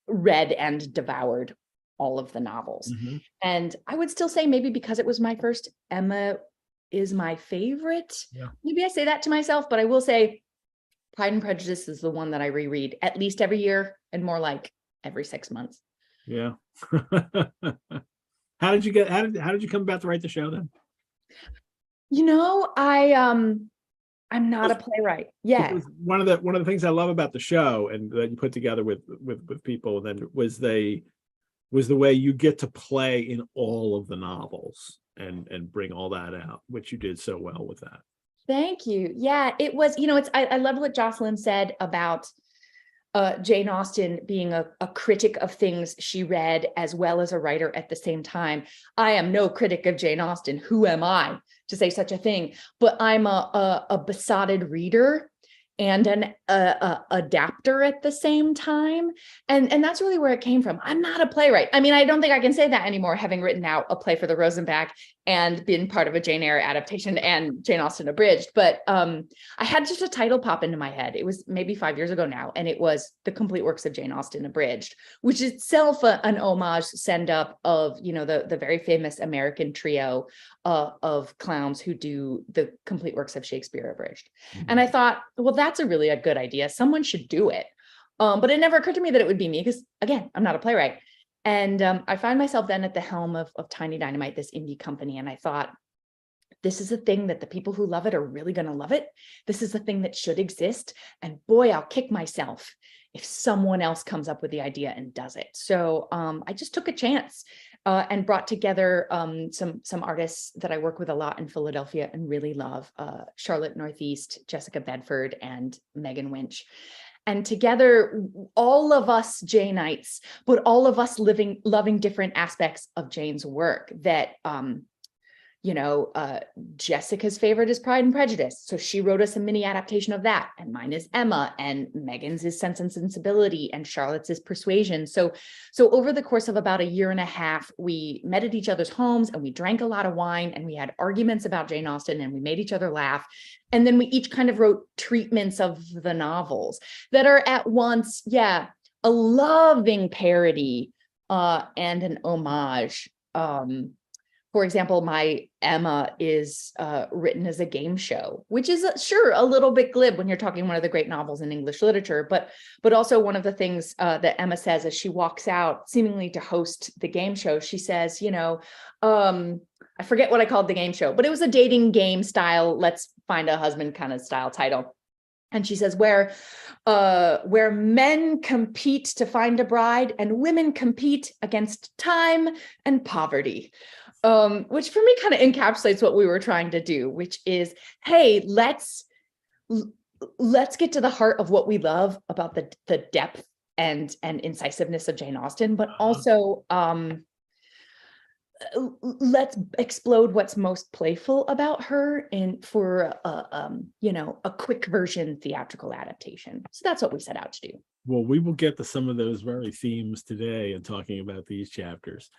read and devoured all of the novels. Mm-hmm. And I would still say maybe because it was my first, Emma is my favorite. Yeah. Maybe I say that to myself, but I will say Pride and Prejudice is the one that I reread at least every year, and more like every 6 months. Yeah. How did you come about to write the show then? You know, I'm not a playwright yet. One of the things I love about the show, and that you put together with people, and then was the way you get to play in all of the novels and bring all that out, which you did so well with that. Thank you. Yeah, it was, I love what Jocelyn said about Jane Austen being a critic of things she read as well as a writer at the same time. I am no critic of Jane Austen. Who am I to say such a thing? But I'm a besotted reader and an adapter at the same time. And that's really where it came from. I'm not a playwright. I mean, I don't think I can say that anymore, having written out a play for the Rosenbach and been part of a Jane Eyre adaptation and Jane Austen abridged. But I had just a title pop into my head. It was maybe 5 years ago now, and it was The Complete Works of Jane Austen Abridged, which is itself an homage send up of, the very famous American trio of clowns who do The Complete Works of Shakespeare Abridged. Mm-hmm. And I thought, well, that's a really good idea. Someone should do it. But it never occurred to me that it would be me because, again, I'm not a playwright. And I find myself then at the helm of Tiny Dynamite, this indie company. And I thought, this is a thing that the people who love it are really going to love it. This is a thing that should exist. And boy, I'll kick myself if someone else comes up with the idea and does it. So I just took a chance and brought together some artists that I work with a lot in Philadelphia and really love, Charlotte Northeast, Jessica Bedford, and Megan Winch. And together, all of us Janeites, but all of us loving different aspects of Jane's work that, Jessica's favorite is Pride and Prejudice. So she wrote us a mini adaptation of that. And mine is Emma, and Megan's is Sense and Sensibility, and Charlotte's is Persuasion. So over the course of about a year and a half, we met at each other's homes and we drank a lot of wine and we had arguments about Jane Austen and we made each other laugh. And then we each kind of wrote treatments of the novels that are at once, a loving parody and an homage. For example, my Emma is written as a game show, which is sure a little bit glib when you're talking one of the great novels in English literature, but also one of the things that Emma says as she walks out, seemingly to host the game show, she says, I forget what I called the game show, but it was a dating game style, let's find a husband kind of style title. And she says, where men compete to find a bride and women compete against time and poverty. Which for me kind of encapsulates what we were trying to do, which is, hey, let's get to the heart of what we love about the depth and incisiveness of Jane Austen, but also let's explode what's most playful about her for a quick version theatrical adaptation. So that's what we set out to do. Well, we will get to some of those very themes today and talking about these chapters.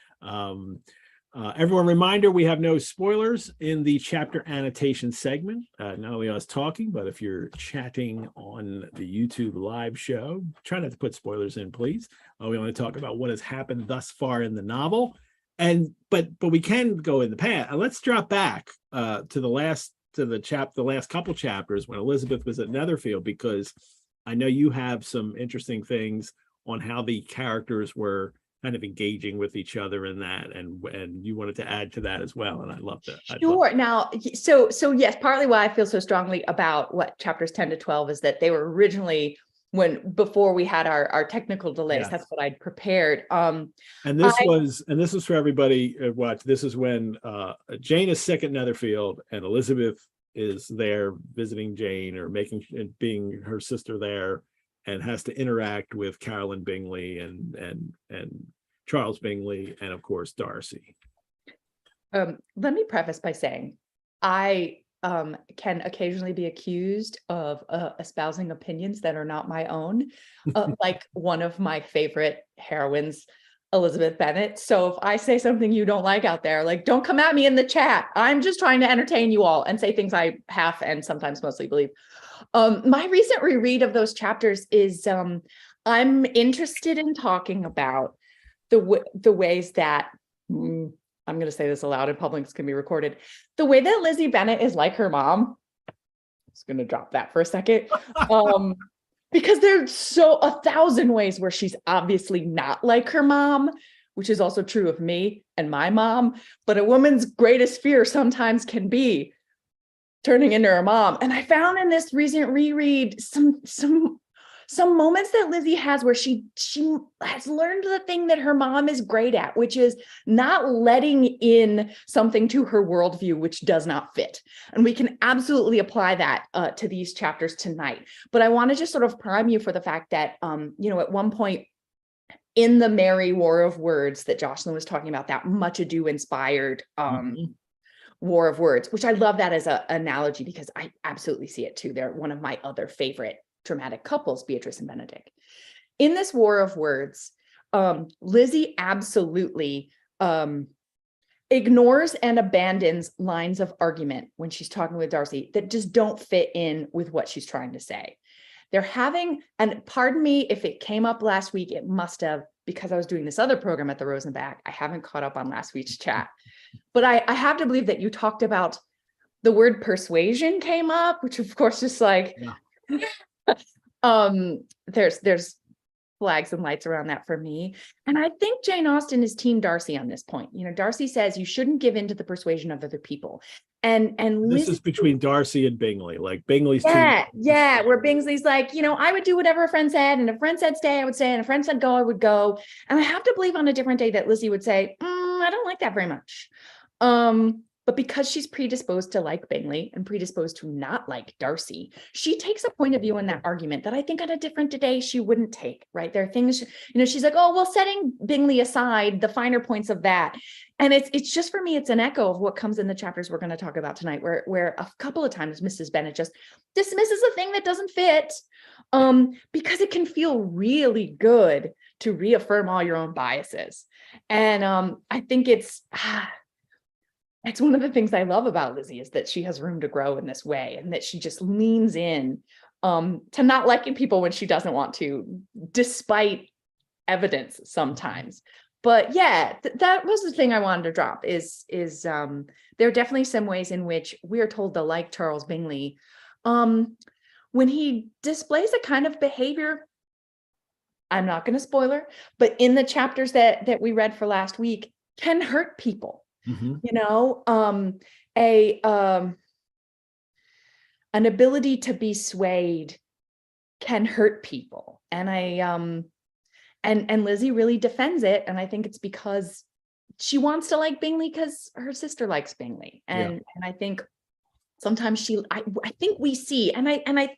Everyone, reminder, we have no spoilers in the chapter annotation segment. Not only us talking, but if you're chatting on the YouTube live show, try not to put spoilers in, please. We only talk about what has happened thus far in the novel, but we can go in the past. And let's drop back to the last couple chapters when Elizabeth was at Netherfield, because I know you have some interesting things on how the characters were kind of engaging with each other in that, and you wanted to add to that as well, and I love that. Sure. Now, so yes, partly why I feel so strongly about what chapters 10 to 12 is that they were originally before we had our technical delays. Yes. That's what I'd prepared. And this was for everybody watch. This is when Jane is sick at Netherfield and Elizabeth is there visiting Jane or being her sister there, and has to interact with Carolyn Bingley and Charles Bingley, and of course Darcy. Let me preface by saying I can occasionally be accused of espousing opinions that are not my own, like one of my favorite heroines, Elizabeth Bennet. So if I say something you don't like out there, like, don't come at me in the chat. I'm just trying to entertain you all and say things I half and sometimes mostly believe. My recent reread of those chapters is I'm interested in talking about the ways that, I'm going to say this aloud in public, it's going to be recorded. The way that Lizzie Bennet is like her mom, I'm just going to drop that for a second. Because there's so 1,000 ways where she's obviously not like her mom, which is also true of me and my mom. But a woman's greatest fear sometimes can be turning into her mom. And I found in this recent reread some moments that Lizzie has where she has learned the thing that her mom is great at, which is not letting in something to her worldview which does not fit. And we can absolutely apply that to these chapters tonight. But I want to just sort of prime you for the fact that, at one point in the merry war of words that Jocelyn was talking about, that Much Ado inspired war of words, which I love that as an analogy because I absolutely see it too. They're one of my other favorite dramatic couples, Beatrice and Benedict. In this war of words, Lizzie absolutely ignores and abandons lines of argument when she's talking with Darcy that just don't fit in with what she's trying to say. They're having, and pardon me if it came up last week, it must have, because I was doing this other program at the Rosenbach. I haven't caught up on last week's chat, but I have to believe that you talked about the word persuasion came up, which of course is like, there's flags and lights around that for me. And I think Jane Austen is team Darcy on this point. Darcy says you shouldn't give in to the persuasion of other people. And this is between Darcy and Bingley, like Bingley's team. Where Bingley's like, I would do whatever a friend said, and if a friend said stay, I would stay, and if a friend said go, I would go. And I have to believe on a different day that Lizzie would say, I don't like that very much. But because she's predisposed to like Bingley and predisposed to not like Darcy, she takes a point of view in that argument that I think on a different day she wouldn't take, right? There are things, she's like, oh, well, setting Bingley aside, the finer points of that. And it's just, for me, it's an echo of what comes in the chapters we're going to talk about tonight, where a couple of times Mrs. Bennet just dismisses a thing that doesn't fit, because it can feel really good to reaffirm all your own biases. And I think it's one of the things I love about Lizzie is that she has room to grow in this way, and that she just leans in to not liking people when she doesn't want to, despite evidence sometimes. But yeah, that was the thing I wanted to drop is there are definitely some ways in which we are told to like Charles Bingley when he displays a kind of behavior. I'm not going to spoiler, but in the chapters that we read for last week, can hurt people. An ability to be swayed can hurt people. And and Lizzie really defends it. And I think it's because she wants to like Bingley because her sister likes Bingley. And I think sometimes I think we see, and I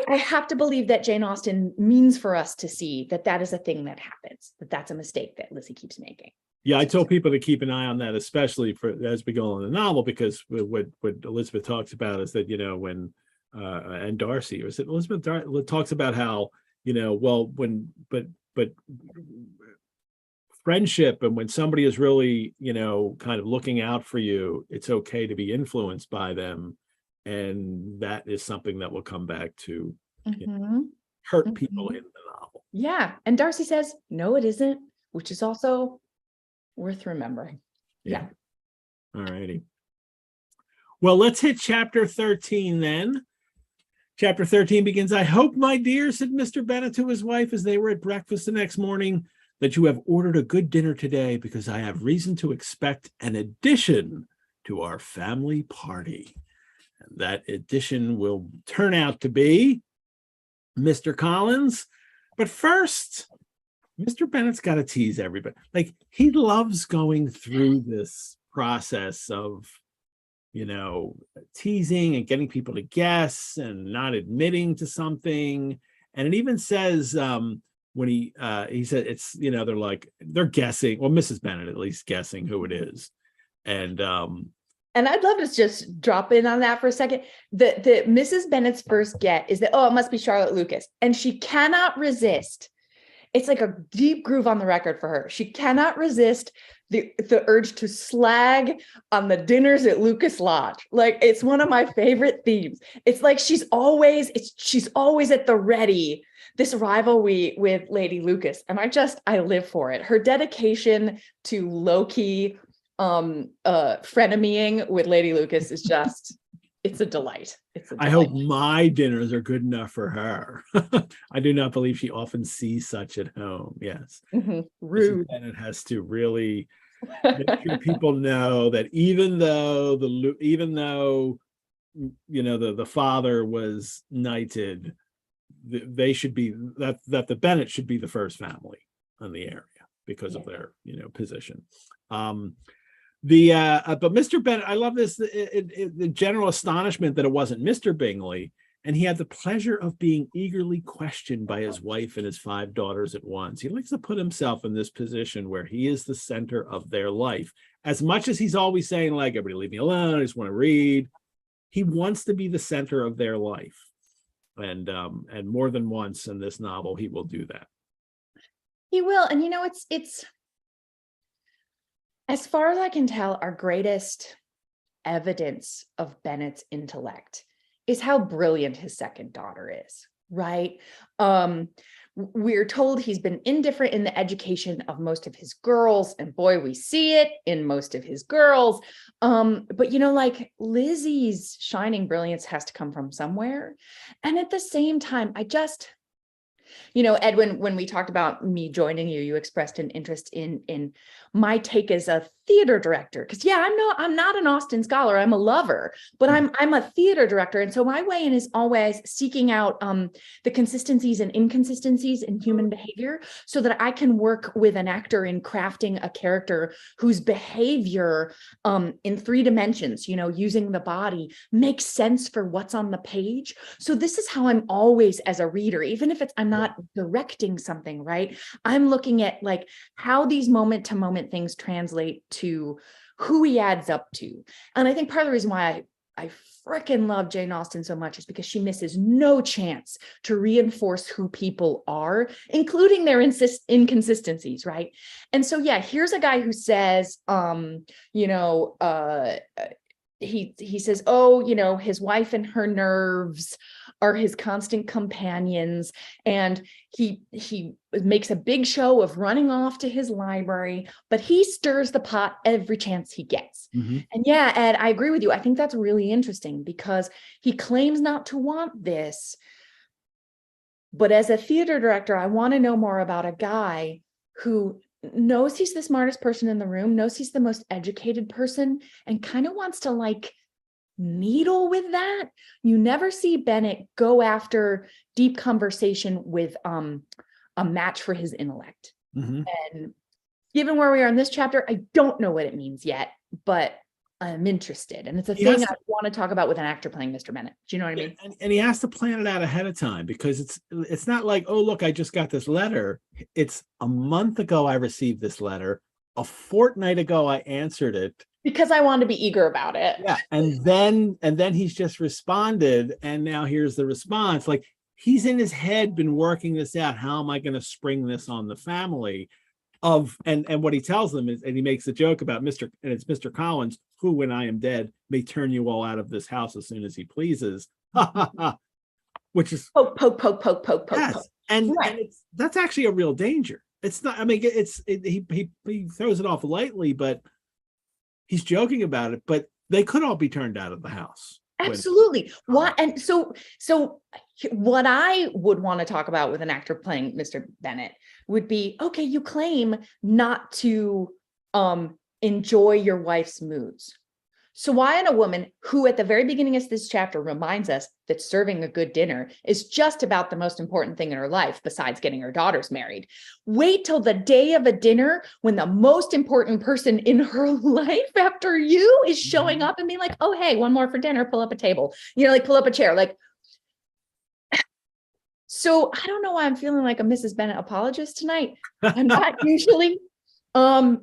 have to believe that Jane Austen means for us to see that is a thing that happens, that's a mistake that Lizzie keeps making. Yeah, I told people to keep an eye on that, especially as we go on the novel, because what Elizabeth talks about is that, when and Darcy, or is it Elizabeth talks about how, but friendship, and when somebody is really, kind of looking out for you, it's okay to be influenced by them. And that is something that will come back to hurt people in the novel. Yeah. And Darcy says, no, it isn't, which is also worth remembering. Yeah. All righty. Well, let's hit chapter 13 then. Chapter 13 begins, I hope, my dear, said Mr. Bennet to his wife as they were at breakfast the next morning, that you have ordered a good dinner today, because I have reason to expect an addition to our family party. And that addition will turn out to be Mr. Collins. But first, Mr. Bennet's got to tease everybody. Like, he loves going through this process of, teasing and getting people to guess and not admitting to something. And it even says when he said it's, they're guessing, well, Mrs. Bennet at least guessing who it is. And I'd love to just drop in on that for a second. The Mrs. Bennet's first get is that, it must be Charlotte Lucas. And she cannot resist. It's like a deep groove on the record for her. She cannot resist the urge to slag on the dinners at Lucas Lodge. Like, it's one of my favorite themes. It's like she's always at the ready. this rivalry with Lady Lucas, and I live for it. Her dedication to low-key frenemying with Lady Lucas is just, it's a delight. It's a delight. I hope my dinners are good enough for her. I do not believe she often sees such at home. Yes. Rude. And it has to really make sure people know that even though the father was knighted, they should be that the Bennet should be the first family in the area because of their position. But Mr. Bennet, I love this, the general astonishment that it wasn't Mr. Bingley, and he had the pleasure of being eagerly questioned by his wife and his 5 daughters at once. He likes to put himself in this position where he is the center of their life. As much as he's always saying, like, everybody leave me alone, I just want to read, he wants to be the center of their life. And more than once in this novel, he will do that. He will. And it's as far as I can tell, our greatest evidence of Bennet's intellect is how brilliant his second daughter is, right? We're told he's been indifferent in the education of most of his girls, and boy, we see it in most of his girls. But like Lizzie's shining brilliance has to come from somewhere. And at the same time, I just, Edwin, when we talked about me joining you, you expressed an interest in my take as a theater director. Because I'm not an Austen scholar. I'm a lover, but I'm a theater director. And so my way in is always seeking out the consistencies and inconsistencies in human behavior so that I can work with an actor in crafting a character whose behavior in 3 dimensions, using the body, makes sense for what's on the page. So this is how I'm always, as a reader, even if I'm not directing something, right? I'm looking at like how these moment to moment things translate to who he adds up to. And I think part of the reason why I freaking love Jane Austen so much is because she misses no chance to reinforce who people are, including their inconsistencies, right? And so, here's a guy who says, he says, his wife and her nerves are his constant companions. And he makes a big show of running off to his library, but he stirs the pot every chance he gets. And Ed, I agree with you. I think that's really interesting because he claims not to want this. But as a theater director, I want to know more about a guy who knows he's the smartest person in the room, knows he's the most educated person, and kind of wants to needle with that. You never see Bennet go after deep conversation with a match for his intellect. And given where we are in this chapter, I don't know what it means yet, but I'm interested. And it's a thing I want to talk about with an actor playing Mr. Bennet. Do you know what I mean? And he has to plan it out ahead of time because it's not like, oh, look, I just got this letter. It's a month ago I received this letter. A fortnight ago I answered it. Because I wanted to be eager about it. Yeah. And then he's just responded. And now here's the response. Like he's in his head been working this out. How am I going to spring this on the family? And what he tells them is, and he makes a joke about it's Mr. Collins, who, when I am dead, may turn you all out of this house as soon as he pleases. Which is poke. Yes. And that's actually a real danger. It's not, I mean, he throws it off lightly, but he's joking about it, but they could all be turned out of the house. Absolutely. So what I would want to talk about with an actor playing Mr. Bennet would be, okay, you claim not to enjoy your wife's moods. So why on a woman who at the very beginning of this chapter reminds us that serving a good dinner is just about the most important thing in her life besides getting her daughters married, wait till the day of a dinner when the most important person in her life after you is showing up and being like, oh, hey, one more for dinner, pull up a table, pull up a chair. So I don't know why I'm feeling like a Mrs. Bennet apologist tonight. I'm not usually.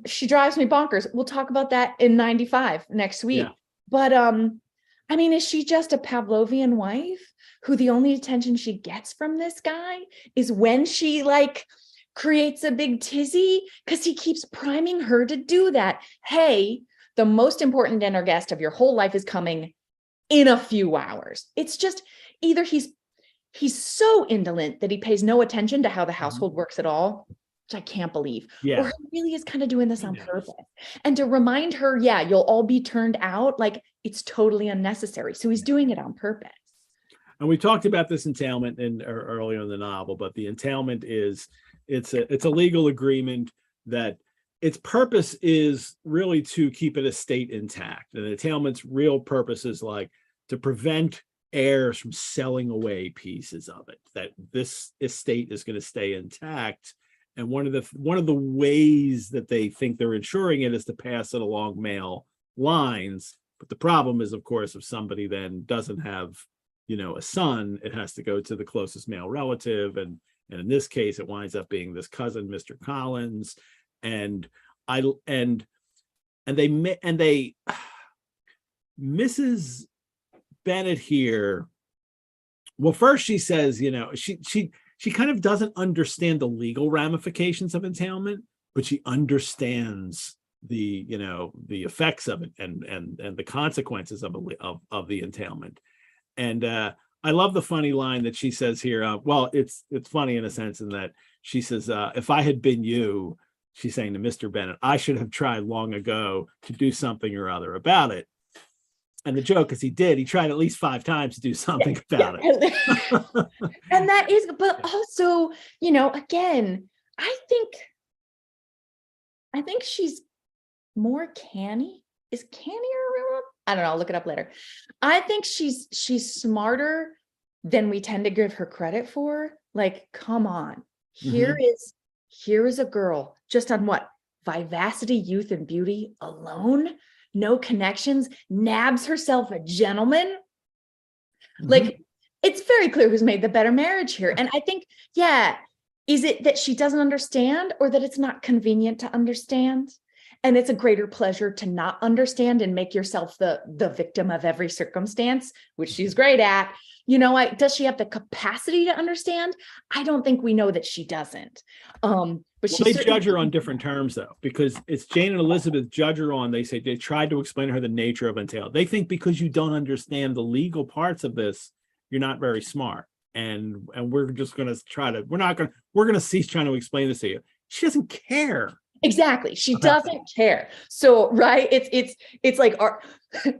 She drives me bonkers. We'll talk about that in 95 next week. Yeah. But I mean, is she just a Pavlovian wife who the only attention she gets from this guy is when she creates a big tizzy? Because he keeps priming her to do that. Hey, the most important dinner guest of your whole life is coming in a few hours. It's just either he's he's so indolent that he pays no attention to how the household works at all, which I can't believe. Yeah. Or he really is kind of doing this on purpose. And to remind her, yeah, you'll all be turned out, like it's totally unnecessary. So he's doing it on purpose. And we talked about this entailment earlier in the novel, but the entailment is it's a legal agreement that its purpose is really to keep an estate intact. And the entailment's real purpose is like to prevent heirs from selling away pieces of it, that this estate is going to stay intact. And one of the ways that they think they're ensuring it is to pass it along male lines. But the problem is, of course, if somebody then doesn't have, a son, it has to go to the closest male relative. And in this case, it winds up being this cousin, Mr. Collins. And Mrs. Bennet here, well, first she says, she kind of doesn't understand the legal ramifications of entailment, but she understands the effects of it and the consequences of the entailment. And I love the funny line that she says here. Well, it's funny in a sense in that she says, if I had been you, she's saying to Mr. Bennet, I should have tried long ago to do something or other about it. And the joke is he tried at least 5 times to do something about it. And that is, but also, again, I think she's more canny. Is canny a real word? I don't know. I'll look it up later. I think she's smarter than we tend to give her credit for. Like, come on. Here is a girl just on what? Vivacity, youth, and beauty alone. No connections, nabs herself a gentleman. Like, it's very clear who's made the better marriage here. And I think, is it that she doesn't understand or that it's not convenient to understand? And it's a greater pleasure to not understand and make yourself the victim of every circumstance, which she's great at. Does she have the capacity to understand? I don't think we know that she doesn't. But they judge her on different terms, though, because it's Jane and Elizabeth judge her on. They say they tried to explain to her the nature of entail. They think because you don't understand the legal parts of this, you're not very smart. And we're just going to we're going to cease trying to explain this to you. She doesn't care. Exactly. She doesn't care. So, right. It's like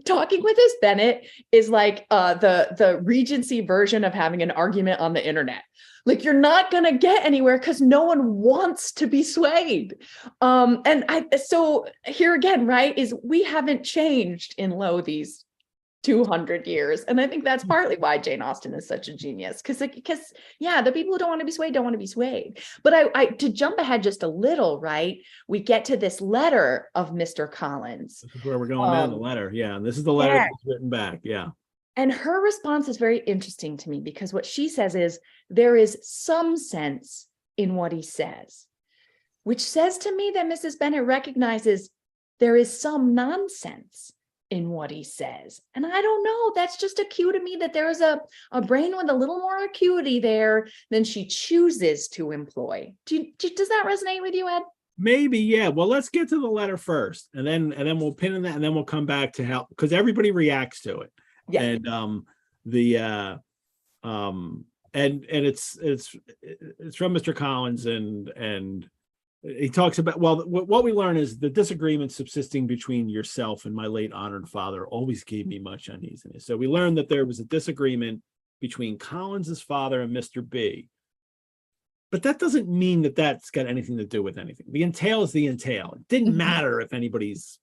talking with this Bennet is like the Regency version of having an argument on the internet. Like, you're not going to get anywhere because no one wants to be swayed. So here again, right, is we haven't changed in these 200 years. And I think that's partly why Jane Austen is such a genius. Because the people who don't want to be swayed don't want to be swayed. But I to jump ahead just a little, right, we get to this letter of Mr. Collins. This is where we're going now, the letter. Yeah. And this is the letter that's written back. Yeah. And her response is very interesting to me because what she says is there is some sense in what he says, which says to me that Mrs. Bennet recognizes there is some nonsense in what he says. And I don't know, that's just a cue to me that there is a brain with a little more acuity there than she chooses to employ. Does that resonate with you, Ed? Maybe, yeah. Well, let's get to the letter first, and then we'll pin in that, and then we'll come back to how, because everybody reacts to it. Yeah. And it's from Mr. Collins, and he talks about, well, what we learn is the disagreement subsisting between yourself and my late honored father always gave me much uneasiness. So we learned that there was a disagreement between Collins's father and Mr. B. But that doesn't mean that that's got anything to do with anything. The entail is the entail. It didn't matter if anybody's,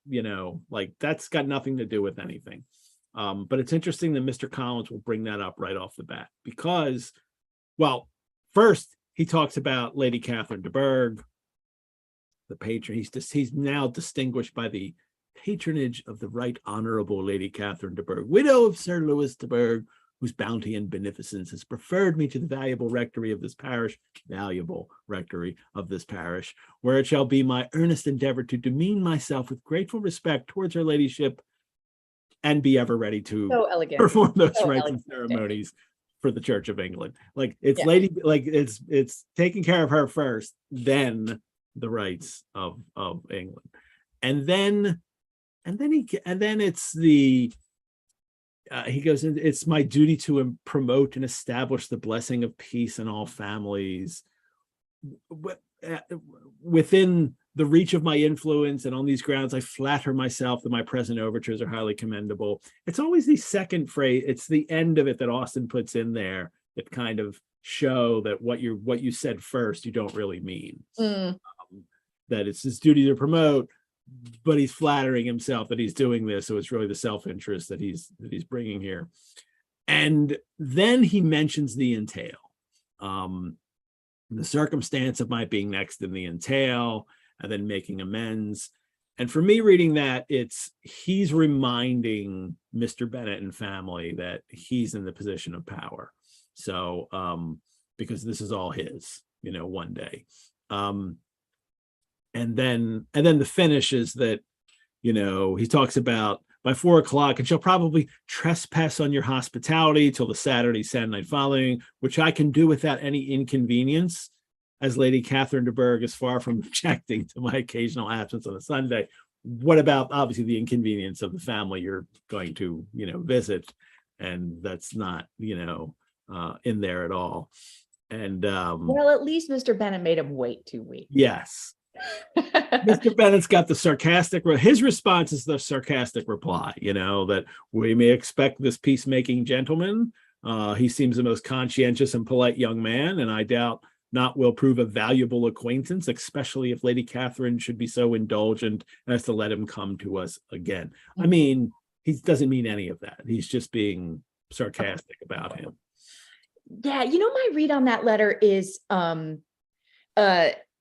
that's got nothing to do with anything. But it's interesting that Mr. Collins will bring that up right off the bat because, well, first he talks about Lady Catherine de Bourgh, the patron. He's now distinguished by the patronage of the Right Honorable Lady Catherine de Bourgh, widow of Sir Louis de Bourgh, whose bounty and beneficence has preferred me to the valuable rectory of this parish, where it shall be my earnest endeavor to demean myself with grateful respect towards her ladyship and be ever ready to perform those rites and ceremonies for the Church of England. Like it's it's taking care of her first, then the rights of England. And then it's the he goes, it's my duty to promote and establish the blessing of peace in all families within the reach of my influence, and on these grounds I flatter myself that my present overtures are highly commendable. It's always the second phrase, it's the end of it that Austen puts in there that kind of show that what you said first you don't really mean. That it's his duty to promote, but he's flattering himself that he's doing this, so it's really the self-interest that he's bringing here. And then he mentions the entail, the circumstance of my being next in the entail, and then making amends. And for me, reading that, he's reminding Mr. Bennet and family that he's in the position of power. So because this is all his, one day. And then the finish is that, he talks about by 4 o'clock, and shall probably trespass on your hospitality till the Saturday night following, which I can do without any inconvenience, as Lady Catherine de Bourgh is far from objecting to my occasional absence on a Sunday. What about obviously the inconvenience of the family you're going to, visit? And that's not, in there at all. And well, at least Mr. Bennet made him wait 2 weeks. Yes. Mr. Bennet's got the sarcastic, his response is the sarcastic reply, that we may expect this peacemaking gentleman. He seems the most conscientious and polite young man, and I doubt not will prove a valuable acquaintance, especially if Lady Catherine should be so indulgent as to let him come to us again. I mean, he doesn't mean any of that. He's just being sarcastic about him. Yeah, my read on that letter is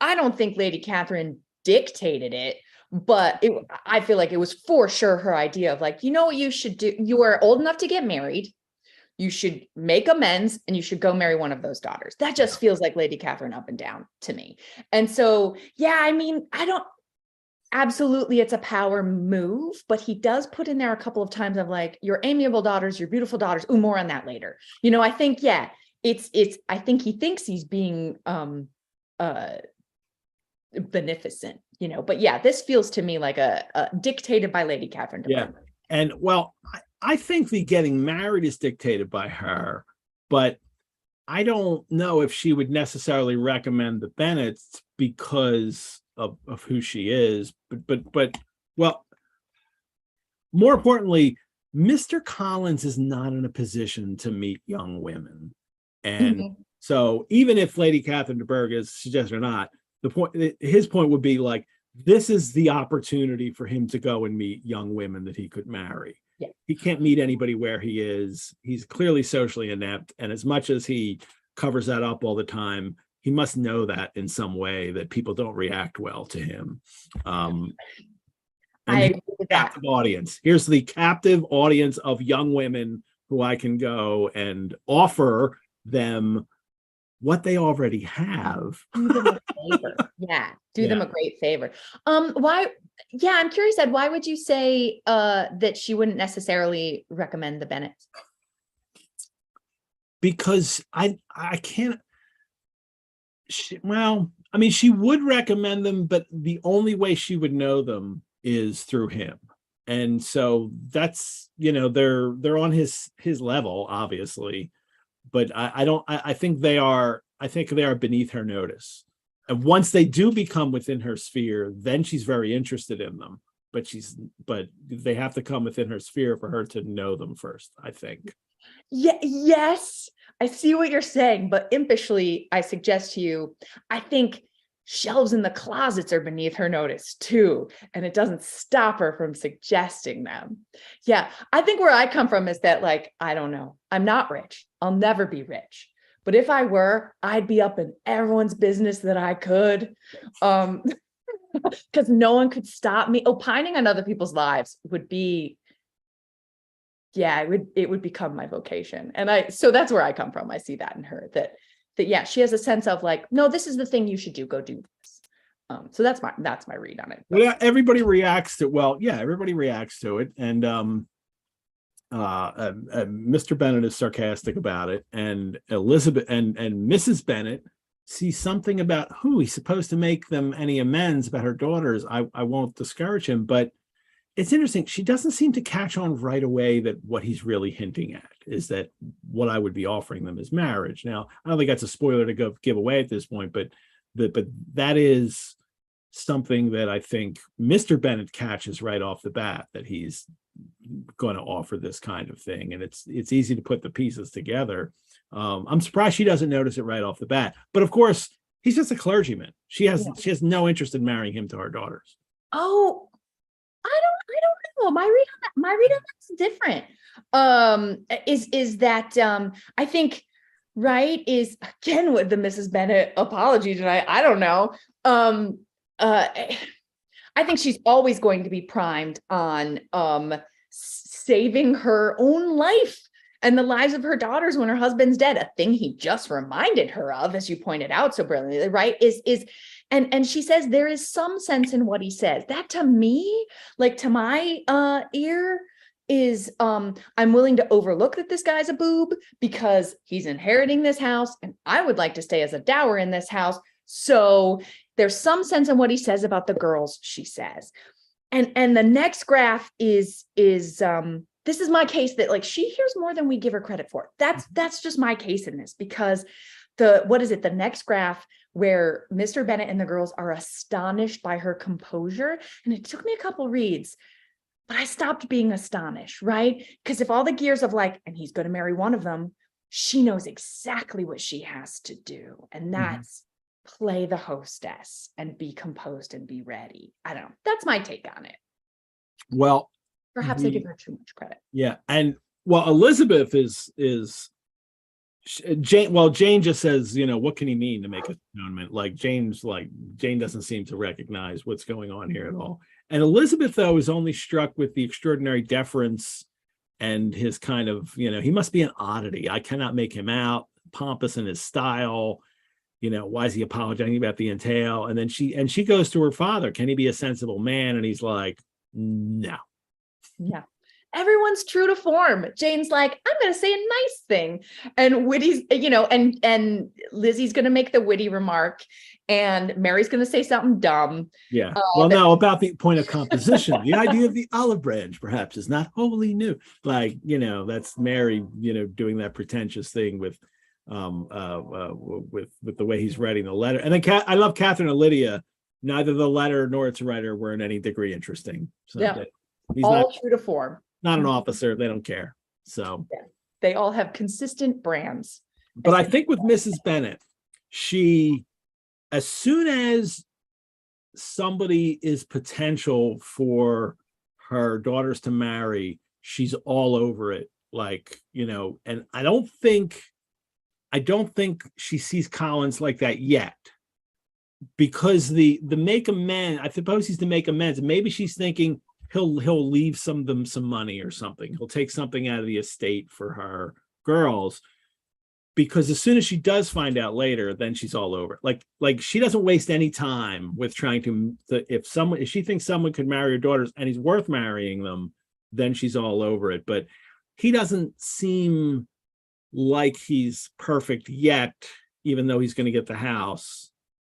I don't think Lady Catherine dictated it, but I feel like it was for sure her idea of like, what you should do? You are old enough to get married. You should make amends and you should go marry one of those daughters. That just feels like Lady Catherine up and down to me. And so, yeah, I mean, absolutely, it's a power move, but he does put in there a couple of times of like, your amiable daughters, your beautiful daughters. Ooh, more on that later. I think, yeah, I think he thinks he's being, beneficent, but yeah, this feels to me like a dictated by Lady Catherine de Bourgh. And well, I think the getting married is dictated by her, but I don't know if she would necessarily recommend the Bennets because of who she is, but well, more importantly, Mr. Collins is not in a position to meet young women. And so even if Lady Catherine de Bourgh is suggested or not, his point would be like, this is the opportunity for him to go and meet young women that he could marry. Yeah. He can't meet anybody where he is. He's clearly socially inept. And as much as he covers that up all the time, he must know that in some way that people don't react well to him. And I agree with that. Captive audience. Here's the captive audience of young women who I can go and offer them what they already have. Do them a favor. Yeah, do them a great favor. Why? Yeah, I'm curious, Ed, why would you say that she wouldn't necessarily recommend the Bennets? Because I can't. She would recommend them, but the only way she would know them is through him. And so that's, they're on his level, obviously. But I think they are beneath her notice. And once they do become within her sphere, then she's very interested in them. But they have to come within her sphere for her to know them first, I think. Yeah, yes, I see what you're saying, but impishly, I suggest to you, I think shelves in the closets are beneath her notice too, and it doesn't stop her from suggesting them. Yeah, I think where I come from is that, like, I don't know, I'm not rich. I'll never be rich. But if I were, I'd be up in everyone's business that I could. Because no one could stop me. Opining on other people's lives would be, yeah, it would become my vocation. And so that's where I come from. I see that in her, that yeah, she has a sense of like, no, this is the thing you should do. Go do this. So that's my read on it. Well, everybody reacts to, well, yeah, everybody reacts to it. And Mr. Bennet is sarcastic about it. And Elizabeth and Mrs. Bennet see something about who he's supposed to make them any amends about her daughters. I won't discourage him, but it's interesting. She doesn't seem to catch on right away that what he's really hinting at is that what I would be offering them is marriage. Now, I don't think that's a spoiler to go give away at this point, but that is something that I think Mr. Bennet catches right off the bat, that he's going to offer this kind of thing. And it's easy to put the pieces together. I'm surprised she doesn't notice it right off the bat. But of course, he's just a clergyman. She has no interest in marrying him to her daughters. Oh, I don't know. My read on that's different. Is that I think, right, is again with the Mrs. Bennet apology tonight. I don't know. I think she's always going to be primed on saving her own life and the lives of her daughters when her husband's dead. A thing he just reminded her of, as you pointed out so brilliantly, right? And she says there is some sense in what he says. That to me, like to my ear, is I'm willing to overlook that this guy's a boob because he's inheriting this house and I would like to stay as a dower in this house. So there's some sense in what he says about the girls, she says. And the next graph is this is my case that like she hears more than we give her credit for. That's just my case in this, because the next graph where Mr. Bennet and the girls are astonished by her composure. And it took me a couple reads, but I stopped being astonished, right? Because if all the gears of like, and he's going to marry one of them, she knows exactly what she has to do. And that's play the hostess and be composed and be ready. I don't know. That's my take on it. Well, perhaps I give her too much credit. Yeah. And well, Elizabeth is Jane. Well, Jane just says, what can he mean to make atonement? Jane doesn't seem to recognize what's going on here at all. And Elizabeth, though, is only struck with the extraordinary deference and his kind of, he must be an oddity. I cannot make him out. Pompous in his style. Why is he apologizing about the entail? And then she goes to her father. Can he be a sensible man? And he's like, no. Yeah. Everyone's true to form. Jane's like, I'm going to say a nice thing. And Witty's, and Lizzie's going to make the witty remark. And Mary's going to say something dumb. Yeah. No, about the point of composition. The idea of the olive branch, perhaps, is not wholly new. That's Mary, doing that pretentious thing with the way he's writing the letter. And then I love Catherine and Lydia. Neither the letter nor its writer were in any degree interesting. So yeah. He's all not true to form. Not an officer. They don't care. So they all have consistent brands. But I think with Mrs. Bennet, she, as soon as somebody is potential for her daughters to marry, she's all over it. And I don't think she sees Collins like that yet. Because the make amends, I suppose he's to make amends. Maybe she's thinking he'll leave them some money or something. He'll take something out of the estate for her girls, because as soon as she does find out later, then she's all over it. Like she doesn't waste any time with trying to if she thinks someone could marry her daughters and he's worth marrying them, then she's all over it. But he doesn't seem like he's perfect yet, even though he's going to get the house.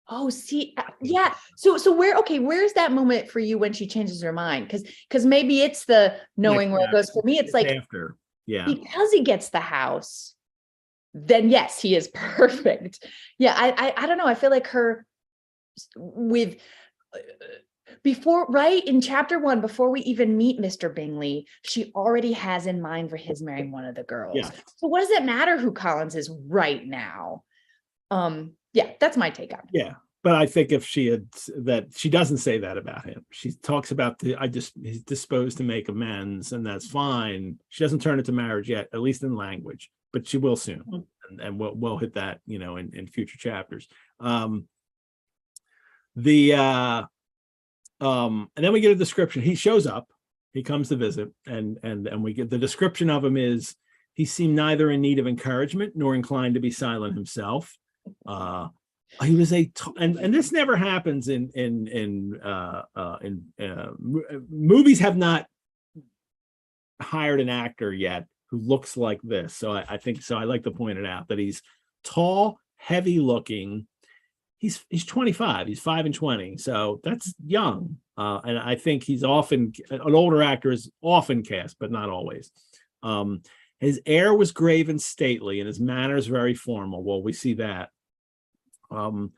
Oh, see, yeah. So where's that moment for you when she changes her mind? Because maybe it's the knowing where it goes. For me, it's like after, because he gets the house, then yes, he is perfect. Yeah, I don't know. I feel like her with before, right in chapter 1, before we even meet Mr. Bingley, she already has in mind for his marrying one of the girls. Yeah. So what does it matter who Collins is right now? Yeah, that's my take on it. Yeah, but I think if she doesn't say that about him. She talks about he's disposed to make amends, and that's fine. She doesn't turn it to marriage yet, at least in language, but she will soon, and we'll hit that, in future chapters. And then we get a description. He shows up. He comes to visit, and we get the description of him is he seemed neither in need of encouragement nor inclined to be silent himself. He was and this never happens in movies. Have not hired an actor yet who looks like this, so I think so. I like to point it out that he's tall, heavy looking, he's 25. He's 5 and 20, so that's young. And I think he's often an older actor is often cast, but not always. His air was grave and stately, and his manners very formal. Well, we see that. And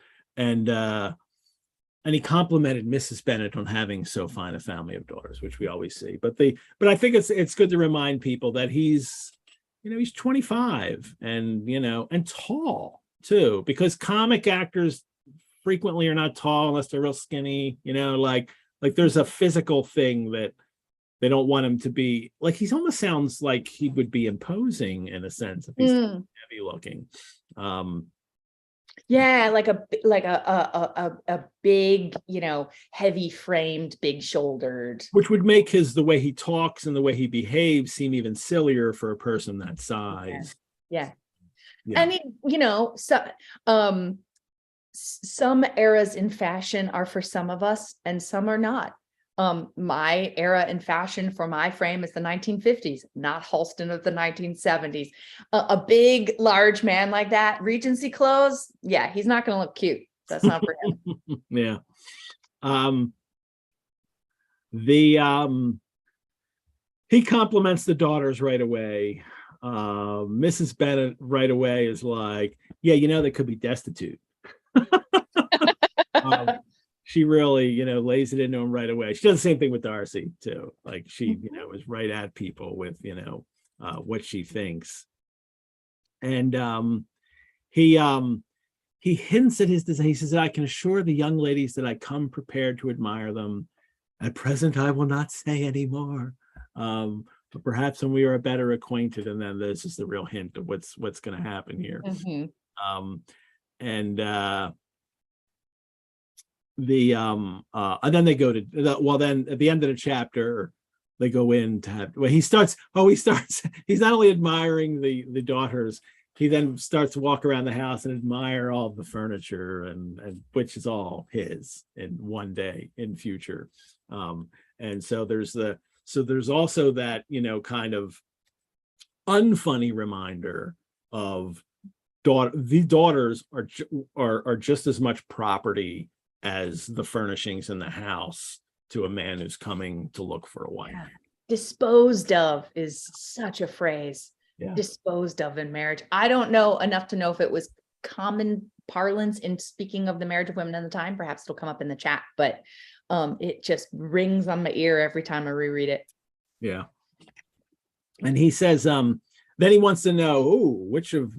he complimented Mrs. Bennet on having so fine a family of daughters, which we always see. But I think it's good to remind people that he's 25 and and tall too, because comic actors frequently are not tall unless they're real skinny. Like there's a physical thing that they don't want him to be. Like he almost sounds like he would be imposing in a sense if he's heavy looking. Yeah, like a big, heavy framed, big shouldered. Which would make the way he talks and the way he behaves seem even sillier for a person that size. Yeah. I mean, some eras in fashion are for some of us and some are not. My era in fashion for my frame is the 1950s, not Austen of the 1970s. A big, large man like that, Regency clothes, yeah, he's not going to look cute. That's not for him. Yeah. He compliments the daughters right away. Mrs. Bennet right away is like, yeah, they could be destitute. She really, lays it into him right away. She does the same thing with Darcy too. Like she, is right at people with, what she thinks. And he hints at his design. He says, I can assure the young ladies that I come prepared to admire them. At present, I will not say any more. But perhaps when we are better acquainted, and then this is the real hint of what's going to happen here. And then they go to then at the end of the chapter they go in to have he's not only admiring the daughters, he then starts to walk around the house and admire all of the furniture and which is all his in one day in future. And so there's also that kind of unfunny reminder of the daughters are just as much property as the furnishings in the house to a man who's coming to look for a wife. Yeah. Disposed of is such a phrase. Yeah. Disposed of in marriage. I don't know enough to know if it was common parlance in speaking of the marriage of women in the time. Perhaps it'll come up in the chat, but it just rings on my ear every time I reread it. Yeah. And he says, then he wants to know, which of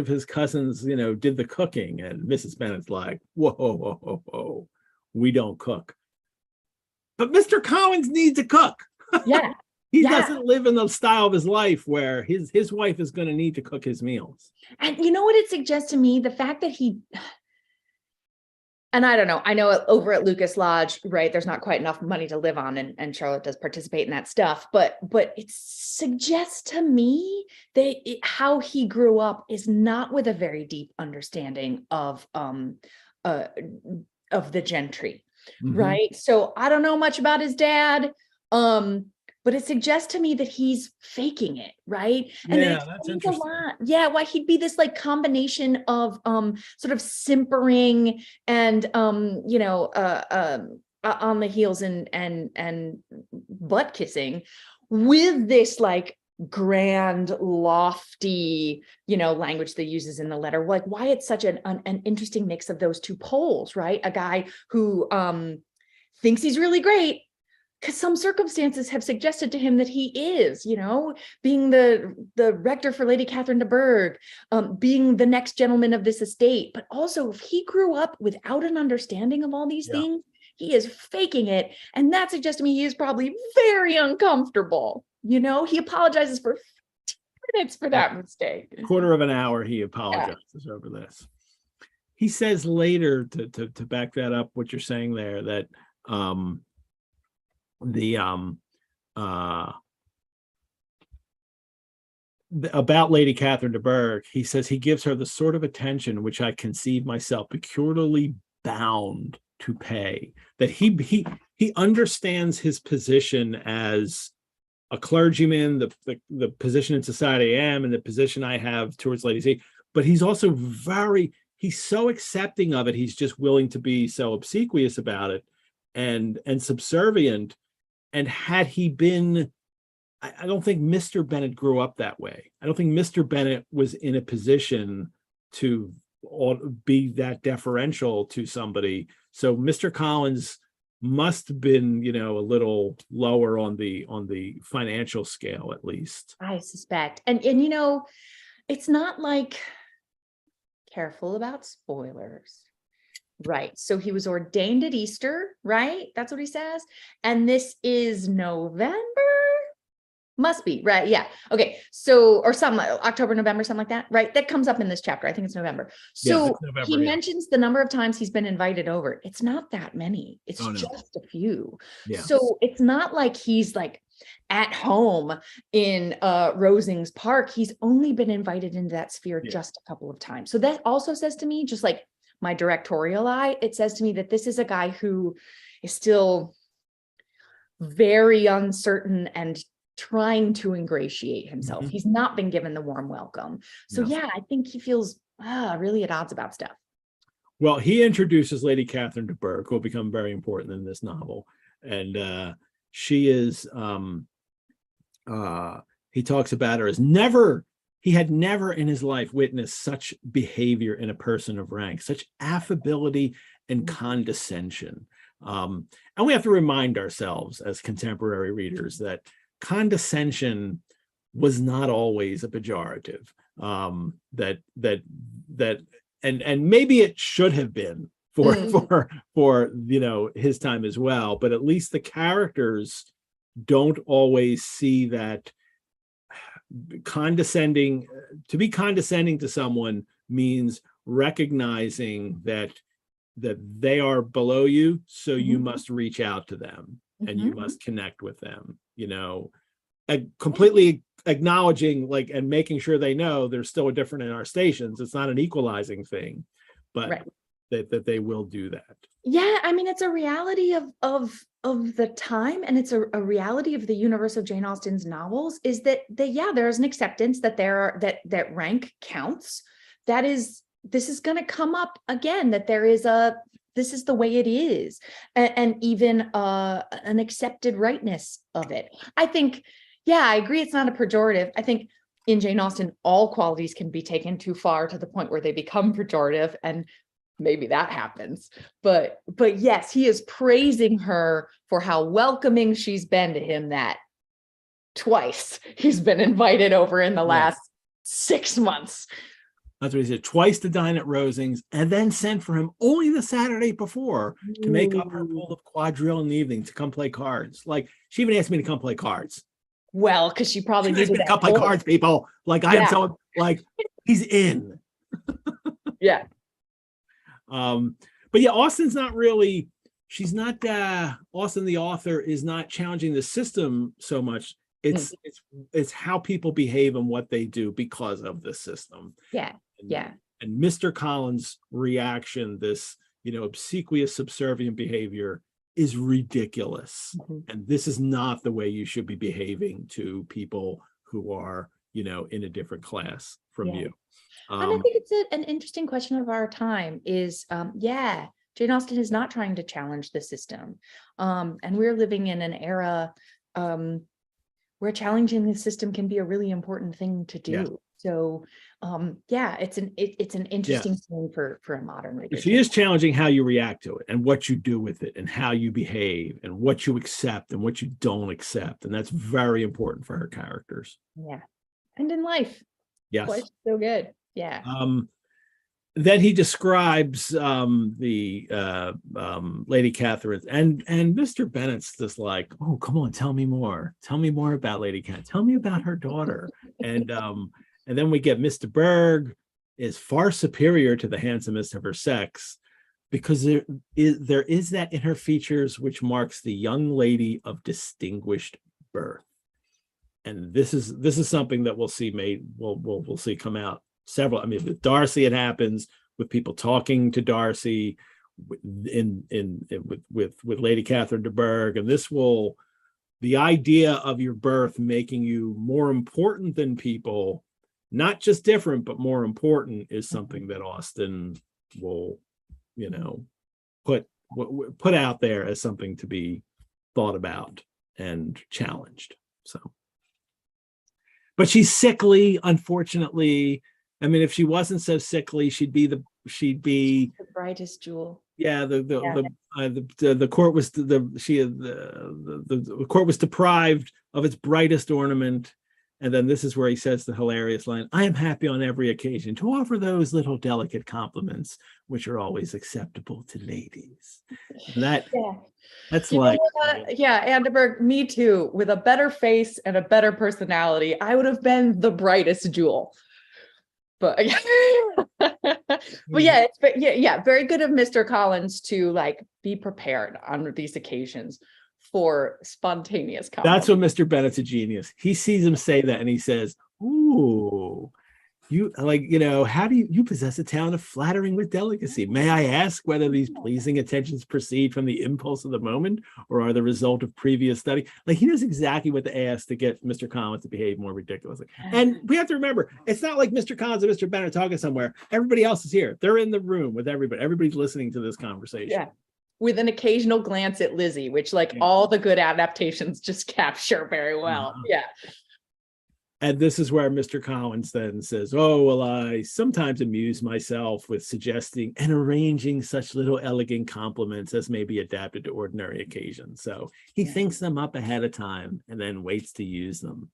his cousins, did the cooking. And Mrs. Bennet's like, whoa, we don't cook. But Mr. Collins needs a cook. Yeah. He doesn't live in the style of his life where his wife is going to need to cook his meals. And you know what it suggests to me? The fact that and I don't know, I know over at Lucas Lodge, right, there's not quite enough money to live on, and Charlotte does participate in that stuff, but it suggests to me that how he grew up is not with a very deep understanding of the gentry, right? So I don't know much about his dad, but it suggests to me that he's faking it, right? And that's interesting. Why he'd be this like combination of sort of simpering and on the heels and butt kissing with this like grand, lofty, language they uses in the letter. Like why it's such an interesting mix of those two poles, right? A guy who thinks he's really great, because some circumstances have suggested to him that he is, being the rector for Lady Catherine de Bourgh, being the next gentleman of this estate. But also, if he grew up without an understanding of all these things, he is faking it. And that suggests to me he is probably very uncomfortable. He apologizes for 15 minutes for that mistake. Quarter of an hour he apologizes over this. He says later, to back that up, what you're saying there, that about Lady Catherine de Bourgh, he says he gives her the sort of attention which I conceive myself peculiarly bound to pay. That he understands his position as a clergyman, the position in society I am, and the position I have towards Lady C. But he's also he's so accepting of it. He's just willing to be so obsequious about it and subservient. And had he been, I don't think Mr. Bennet grew up that way. I don't think Mr. Bennet was in a position to be that deferential to somebody. So Mr. Collins must have been, a little lower on the financial scale, at least. I suspect. And it's not like, careful about spoilers. Right. So he was ordained at Easter, right? That's what he says. And this is November. Must be, right? Yeah. Okay. So, or something, October, November, something like that, right? That comes up in this chapter. I think it's November. So November, he mentions the number of times he's been invited over. It's not that many. It's just a few. Yeah. So it's not like he's like at home in Rosings Park. He's only been invited into that sphere just a couple of times. So that also says to me, just like my directorial eye, it says to me that this is a guy who is still very uncertain and trying to ingratiate himself. He's not been given the warm welcome. So yeah, I think he feels really at odds about stuff. Well, he introduces Lady Catherine de Bourgh, who will become very important in this novel. And she is, he talks about her as he had never in his life witnessed such behavior in a person of rank, such affability and condescension. And we have to remind ourselves as contemporary readers that condescension was not always a pejorative. And maybe it should have been for his time as well, but at least the characters don't always see that to be condescending to someone means recognizing that they are below you, so you must reach out to them and you must connect with them, completely acknowledging and making sure they know there's still a difference in our stations. It's not an equalizing thing, but that they will do that. Yeah, I mean, it's a reality of the time, and it's a reality of the universe of Jane Austen's novels, is that there's an acceptance that that rank counts. This is going to come up again, that this is the way it is, and even an accepted rightness of it. I think, I agree, it's not a pejorative. I think in Jane Austen, all qualities can be taken too far to the point where they become pejorative, and maybe that happens. But yes, he is praising her for how welcoming she's been to him, that twice he's been invited over in the last 6 months. That's what he said, twice to dine at Rosings, and then sent for him only the Saturday before to make up her role of quadrille in the evening to come play cards. She even asked me to come play cards. Well, because she probably needed to come play cards, people. I am so he's in. Yeah. But Austen's not really. She's not. Austen, the author, is not challenging the system so much. It's how people behave and what they do because of the system. And Mr. Collins' reaction, this obsequious, subservient behavior, is ridiculous. And this is not the way you should be behaving to people who are in a different class from you. And I think it's an interesting question of our time is, Jane Austen is not trying to challenge the system. And we're living in an era where challenging the system can be a really important thing to do. Yeah. So, it's an interesting thing for a modern reader. She is challenging how you react to it and what you do with it and how you behave and what you accept and what you don't accept. And that's very important for her characters. Yeah. And in life. Yes. Boy, so good. Yeah. Then he describes the Lady Catherine and Mr. Bennet's just like, oh, come on, tell me more. Tell me more about Lady Catherine. Tell me about her daughter. And then we get Miss de Bourgh is far superior to the handsomest of her sex, because there is that in her features which marks the young lady of distinguished birth. And this is something that we'll see we'll see come out several. I mean, with Darcy, it happens with people talking to Darcy with Lady Catherine de Bourgh, and the idea of your birth making you more important than people, not just different, but more important, is something that Austen will, put out there as something to be thought about and challenged. So, but she's sickly, unfortunately. I mean, if she wasn't so sickly, she'd be the brightest jewel. Yeah, the court was the court was deprived of its brightest ornament. And then this is where he says the hilarious line, "I am happy on every occasion to offer those little delicate compliments which are always acceptable to ladies." And that's like, Anderberg, me too. With a better face and a better personality, I would have been the brightest jewel. But it's very good of Mr. Collins to like be prepared on these occasions for spontaneous compliments. That's what Mr. Bennet's a genius. He sees him say that and he says, "Ooh, you how do you possess a talent of flattering with delicacy? May I ask whether these pleasing attentions proceed from the impulse of the moment or are the result of previous study?" Like, he knows exactly what to ask to get Mr. Collins to behave more ridiculously. And we have to remember, it's not like Mr. Collins and Mr. Bennet talking somewhere. Everybody else is here. They're in the room with everybody. Everybody's listening to this conversation. Yeah. With an occasional glance at Lizzie, which all the good adaptations just capture very well. Yeah. And this is where Mr. Collins then says, "Oh, well, I sometimes amuse myself with suggesting and arranging such little elegant compliments as may be adapted to ordinary occasions." So he thinks them up ahead of time and then waits to use them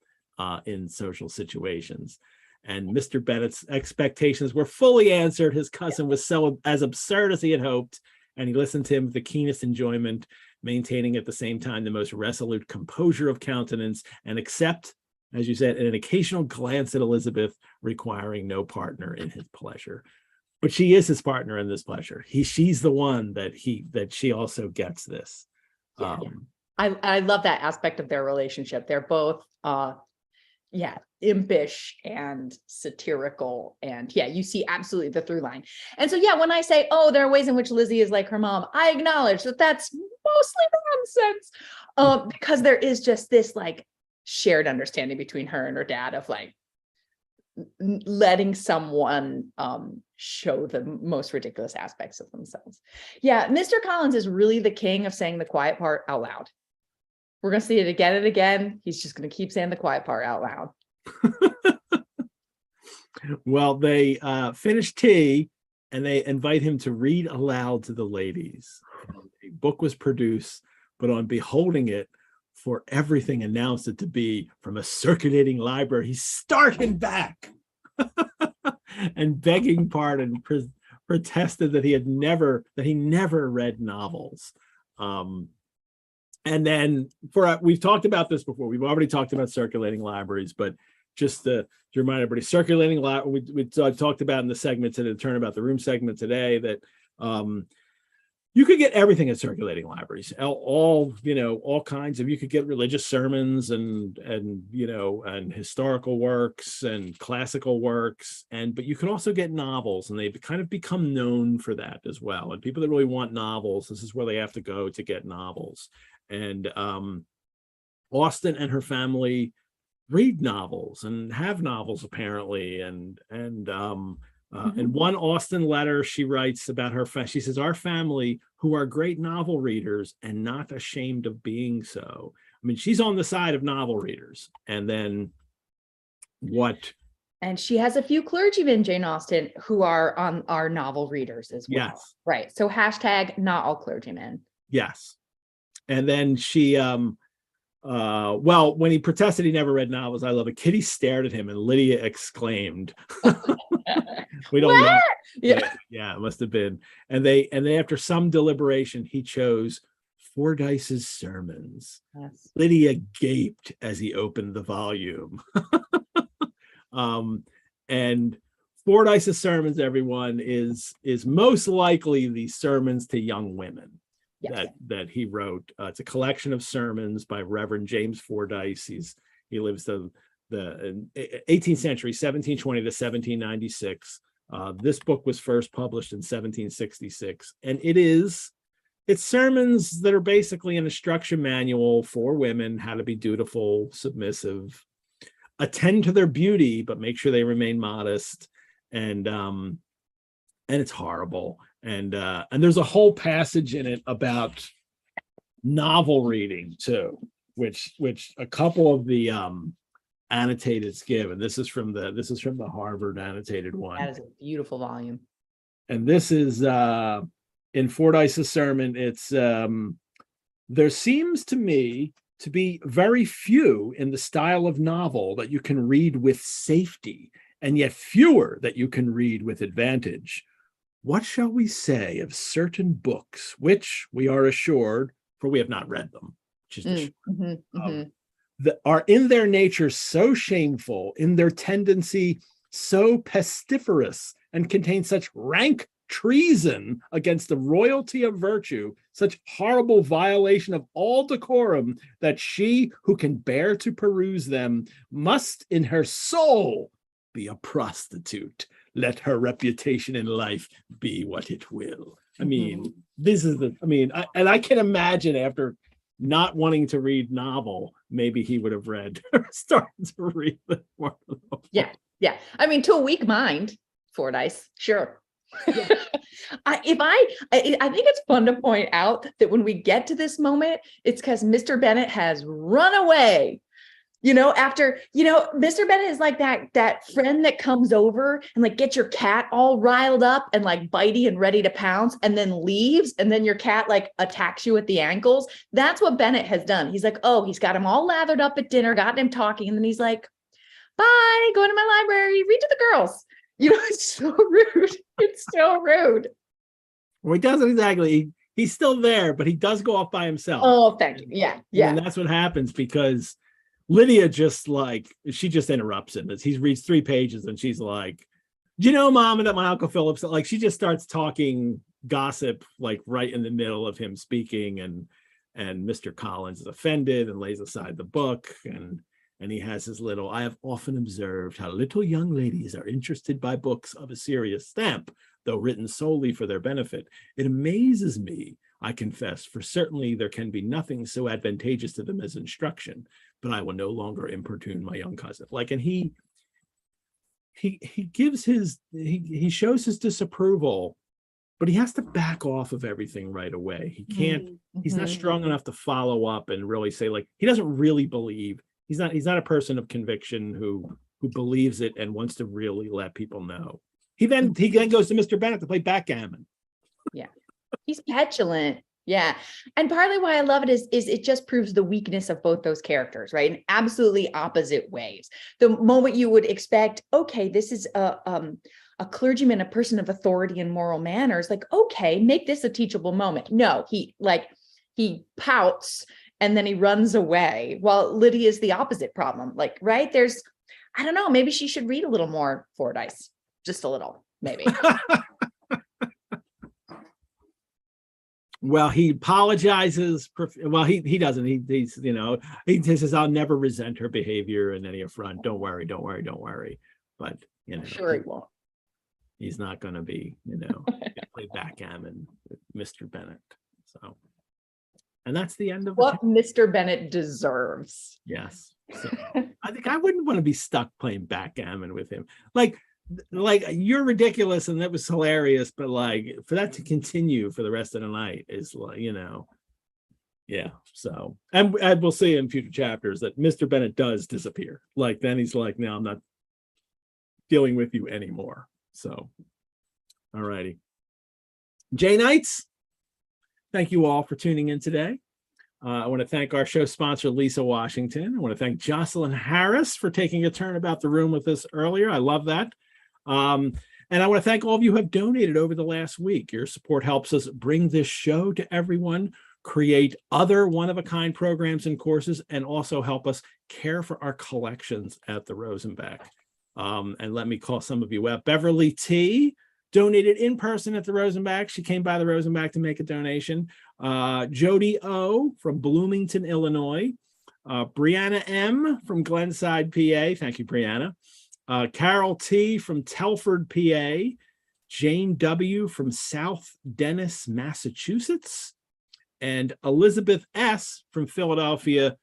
in social situations. And Mr. Bennet's expectations were fully answered. His cousin was as absurd as he had hoped, and he listened to him with the keenest enjoyment, maintaining at the same time the most resolute composure of countenance, and except, as you said, an occasional glance at Elizabeth, requiring no partner in his pleasure. But she is his partner in this pleasure. She's the one that she also gets this. I love that aspect of their relationship. They're both impish and satirical, and you see absolutely the through line. And so when I say, oh, there are ways in which Lizzie is like her mom, I acknowledge that that's mostly nonsense, because there is just this like shared understanding between her and her dad of like letting someone show the most ridiculous aspects of themselves. Mr. Collins is really the king of saying the quiet part out loud. We're going to see it again and again. He's just going to keep saying the quiet part out loud. Well, they finish tea and they invite him to read aloud to the ladies. A book was produced, but on beholding it, for everything announced it to be from a circulating library, he started back and, begging pardon, protested that he never read novels. And then we've talked about this before. We've already talked about circulating libraries, but just to remind everybody, circulating library, we talked about in the segment today, the Turnabout the Room segment today, that you could get everything at circulating libraries, all kinds of, you could get religious sermons and historical works and classical works, but you can also get novels, and they've kind of become known for that as well. And people that really want novels, this is where they have to go to get novels. And Austen and her family read novels and have novels apparently, and in one Austen letter she writes about her she says, "Our family, who are great novel readers and not ashamed of being so." I mean, she's on the side of novel readers. And then and she has a few clergymen, Jane Austen, who are novel readers as well. Yes. Right. So hashtag not all clergymen. Yes. And then she when he protested he never read novels, I love it, Kitty stared at him and Lydia exclaimed, "We don't know." Yeah, it must have been. And then after some deliberation, he chose Fordyce's sermons. Yes. Lydia gaped as he opened the volume. And Fordyce's sermons, everyone, is most likely the sermons to young women. Yes. that he wrote. It's a collection of sermons by Reverend James Fordyce. He lives the 18th century, 1720 to 1796. This book was first published in 1766, and it's sermons that are basically an instruction manual for women, how to be dutiful, submissive, attend to their beauty, but make sure they remain modest, and and it's horrible. And there's a whole passage in it about novel reading too, which a couple of the annotateds give, and this is from the Harvard annotated one. That is a beautiful volume. And this is in Fordyce's sermon. It's there seems to me to be very few in the style of novel that you can read with safety, and yet fewer that you can read with advantage. What shall we say of certain books which we are assured, for we have not read them, which is that are in their nature so shameful, in their tendency so pestiferous, and contain such rank treason against the royalty of virtue, such horrible violation of all decorum, that she who can bear to peruse them must in her soul be a prostitute, let her reputation in life be what it will. I mean, this is I can imagine after not wanting to read novel, maybe he would have read or started to read the more. Yeah. I mean, to a weak mind, Fordyce, sure. Yeah. I think it's fun to point out that when we get to this moment, it's because Mr. Bennet has run away. After, Mr. Bennet is like that friend that comes over and like gets your cat all riled up and like bitey and ready to pounce, and then leaves, and then your cat like attacks you at the ankles. That's what Bennet has done. He's like, oh, he's got him all lathered up at dinner, got him talking, and then he's like, bye, go to my library, read to the girls. It's so rude. It's so rude. Well, he doesn't exactly. He's still there, but he does go off by himself. Oh, thank you. Yeah. And that's what happens, because Lydia she just interrupts him as he reads 3 pages, and she's like, do you know, Mom, that my Uncle Philip's, like, she just starts talking gossip like right in the middle of him speaking, and Mr. Collins is offended and lays aside the book, and he has his little, I have often observed how little young ladies are interested by books of a serious stamp, though written solely for their benefit. It amazes me, I confess, for certainly there can be nothing so advantageous to them as instruction, but I will no longer importune my young cousin. Like, and he gives he shows his disapproval, but he has to back off of everything right away. He can't, he's not strong enough to follow up and really say, like, he doesn't really believe. He's not a person of conviction who believes it and wants to really let people know. He then goes to Mr. Bennet to play backgammon. Yeah. He's petulant. Yeah. And partly why I love it is it just proves the weakness of both those characters, right? In absolutely opposite ways. The moment you would expect, okay, this is a clergyman, a person of authority and moral manners, like, okay, make this a teachable moment. No, he pouts and then he runs away, while Lydia is the opposite problem. Like, right? I don't know, maybe she should read a little more Fordyce, just a little, maybe. Well, he apologizes. Well, he doesn't. He says, I'll never resent her behavior in any affront. Don't worry. But, Sure he won't. He's not going to be, play backgammon with Mr. Bennet. So, and that's the end of what Mr. Bennet deserves. Yes. So I think I wouldn't want to be stuck playing backgammon with him. Like you're ridiculous and that was hilarious, but like for that to continue for the rest of the night is like, yeah. So, and we'll see in future chapters that Mr. Bennet does disappear. Like then he's like, no, I'm not dealing with you anymore. So, all righty. J Knights, thank you all for tuning in today. I want to thank our show sponsor, Lisa Washington. I want to thank Jocelyn Harris for taking a turn about the room with us earlier. I love that. And I want to thank all of you who have donated over the last week. Your support helps us bring this show to everyone, create other one-of-a-kind programs and courses, and also help us care for our collections at the Rosenbach. And let me call some of you out. Beverly T. donated in person at the Rosenbach. She came by the Rosenbach to make a donation. Jody O. from Bloomington, Illinois. Brianna M. from Glenside, PA. Thank you, Brianna. Carol T. from Telford, PA. Jane W. from South Dennis, Massachusetts. And Elizabeth S. from Philadelphia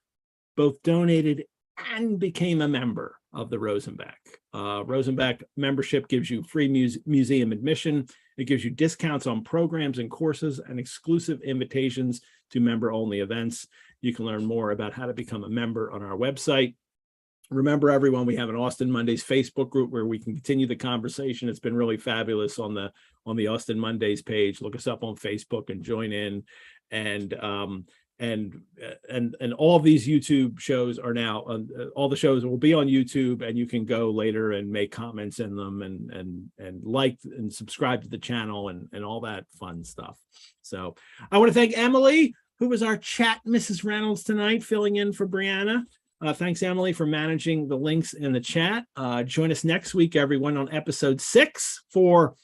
both donated and became a member of the Rosenbach. Rosenbach membership gives you free museum admission, It gives you discounts on programs and courses and exclusive invitations to member-only events. You can learn more about how to become a member on our website. Remember, everyone, we have an Austen Mondays Facebook group where we can continue the conversation. It's been really fabulous on the Austen Mondays page. Look us up on Facebook and join in. And all of these YouTube shows are now all the shows will be on YouTube, and you can go later and make comments in them and like and subscribe to the channel and all that fun stuff. So I want to thank Emily, who was our chat Mrs. Reynolds tonight, filling in for Brianna. Thanks, Emily, for managing the links in the chat. Join us next week, everyone, on episode 6 for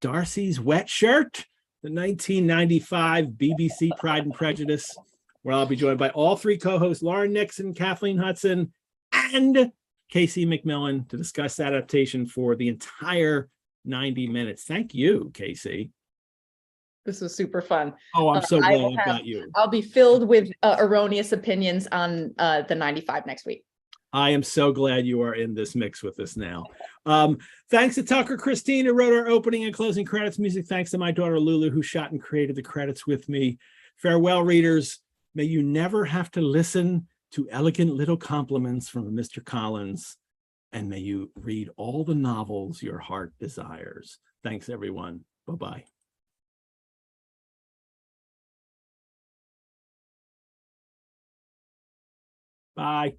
Darcy's Wet Shirt, the 1995 BBC Pride and Prejudice, where I'll be joined by all 3 co-hosts, Lauren Nixon, Kathleen Hudson, and Casey MacMillan, to discuss the adaptation for the entire 90 minutes. Thank you, Casey. This was super fun. Oh, I'm so glad I've got you. I'll be filled with erroneous opinions on the 95 next week. I am so glad you are in this mix with us now. Thanks to Tucker Christine, who wrote our opening and closing credits music. Thanks to my daughter Lulu, who shot and created the credits with me. Farewell, readers. May you never have to listen to elegant little compliments from Mr. Collins, and may you read all the novels your heart desires. Thanks, everyone. Bye-bye. Bye.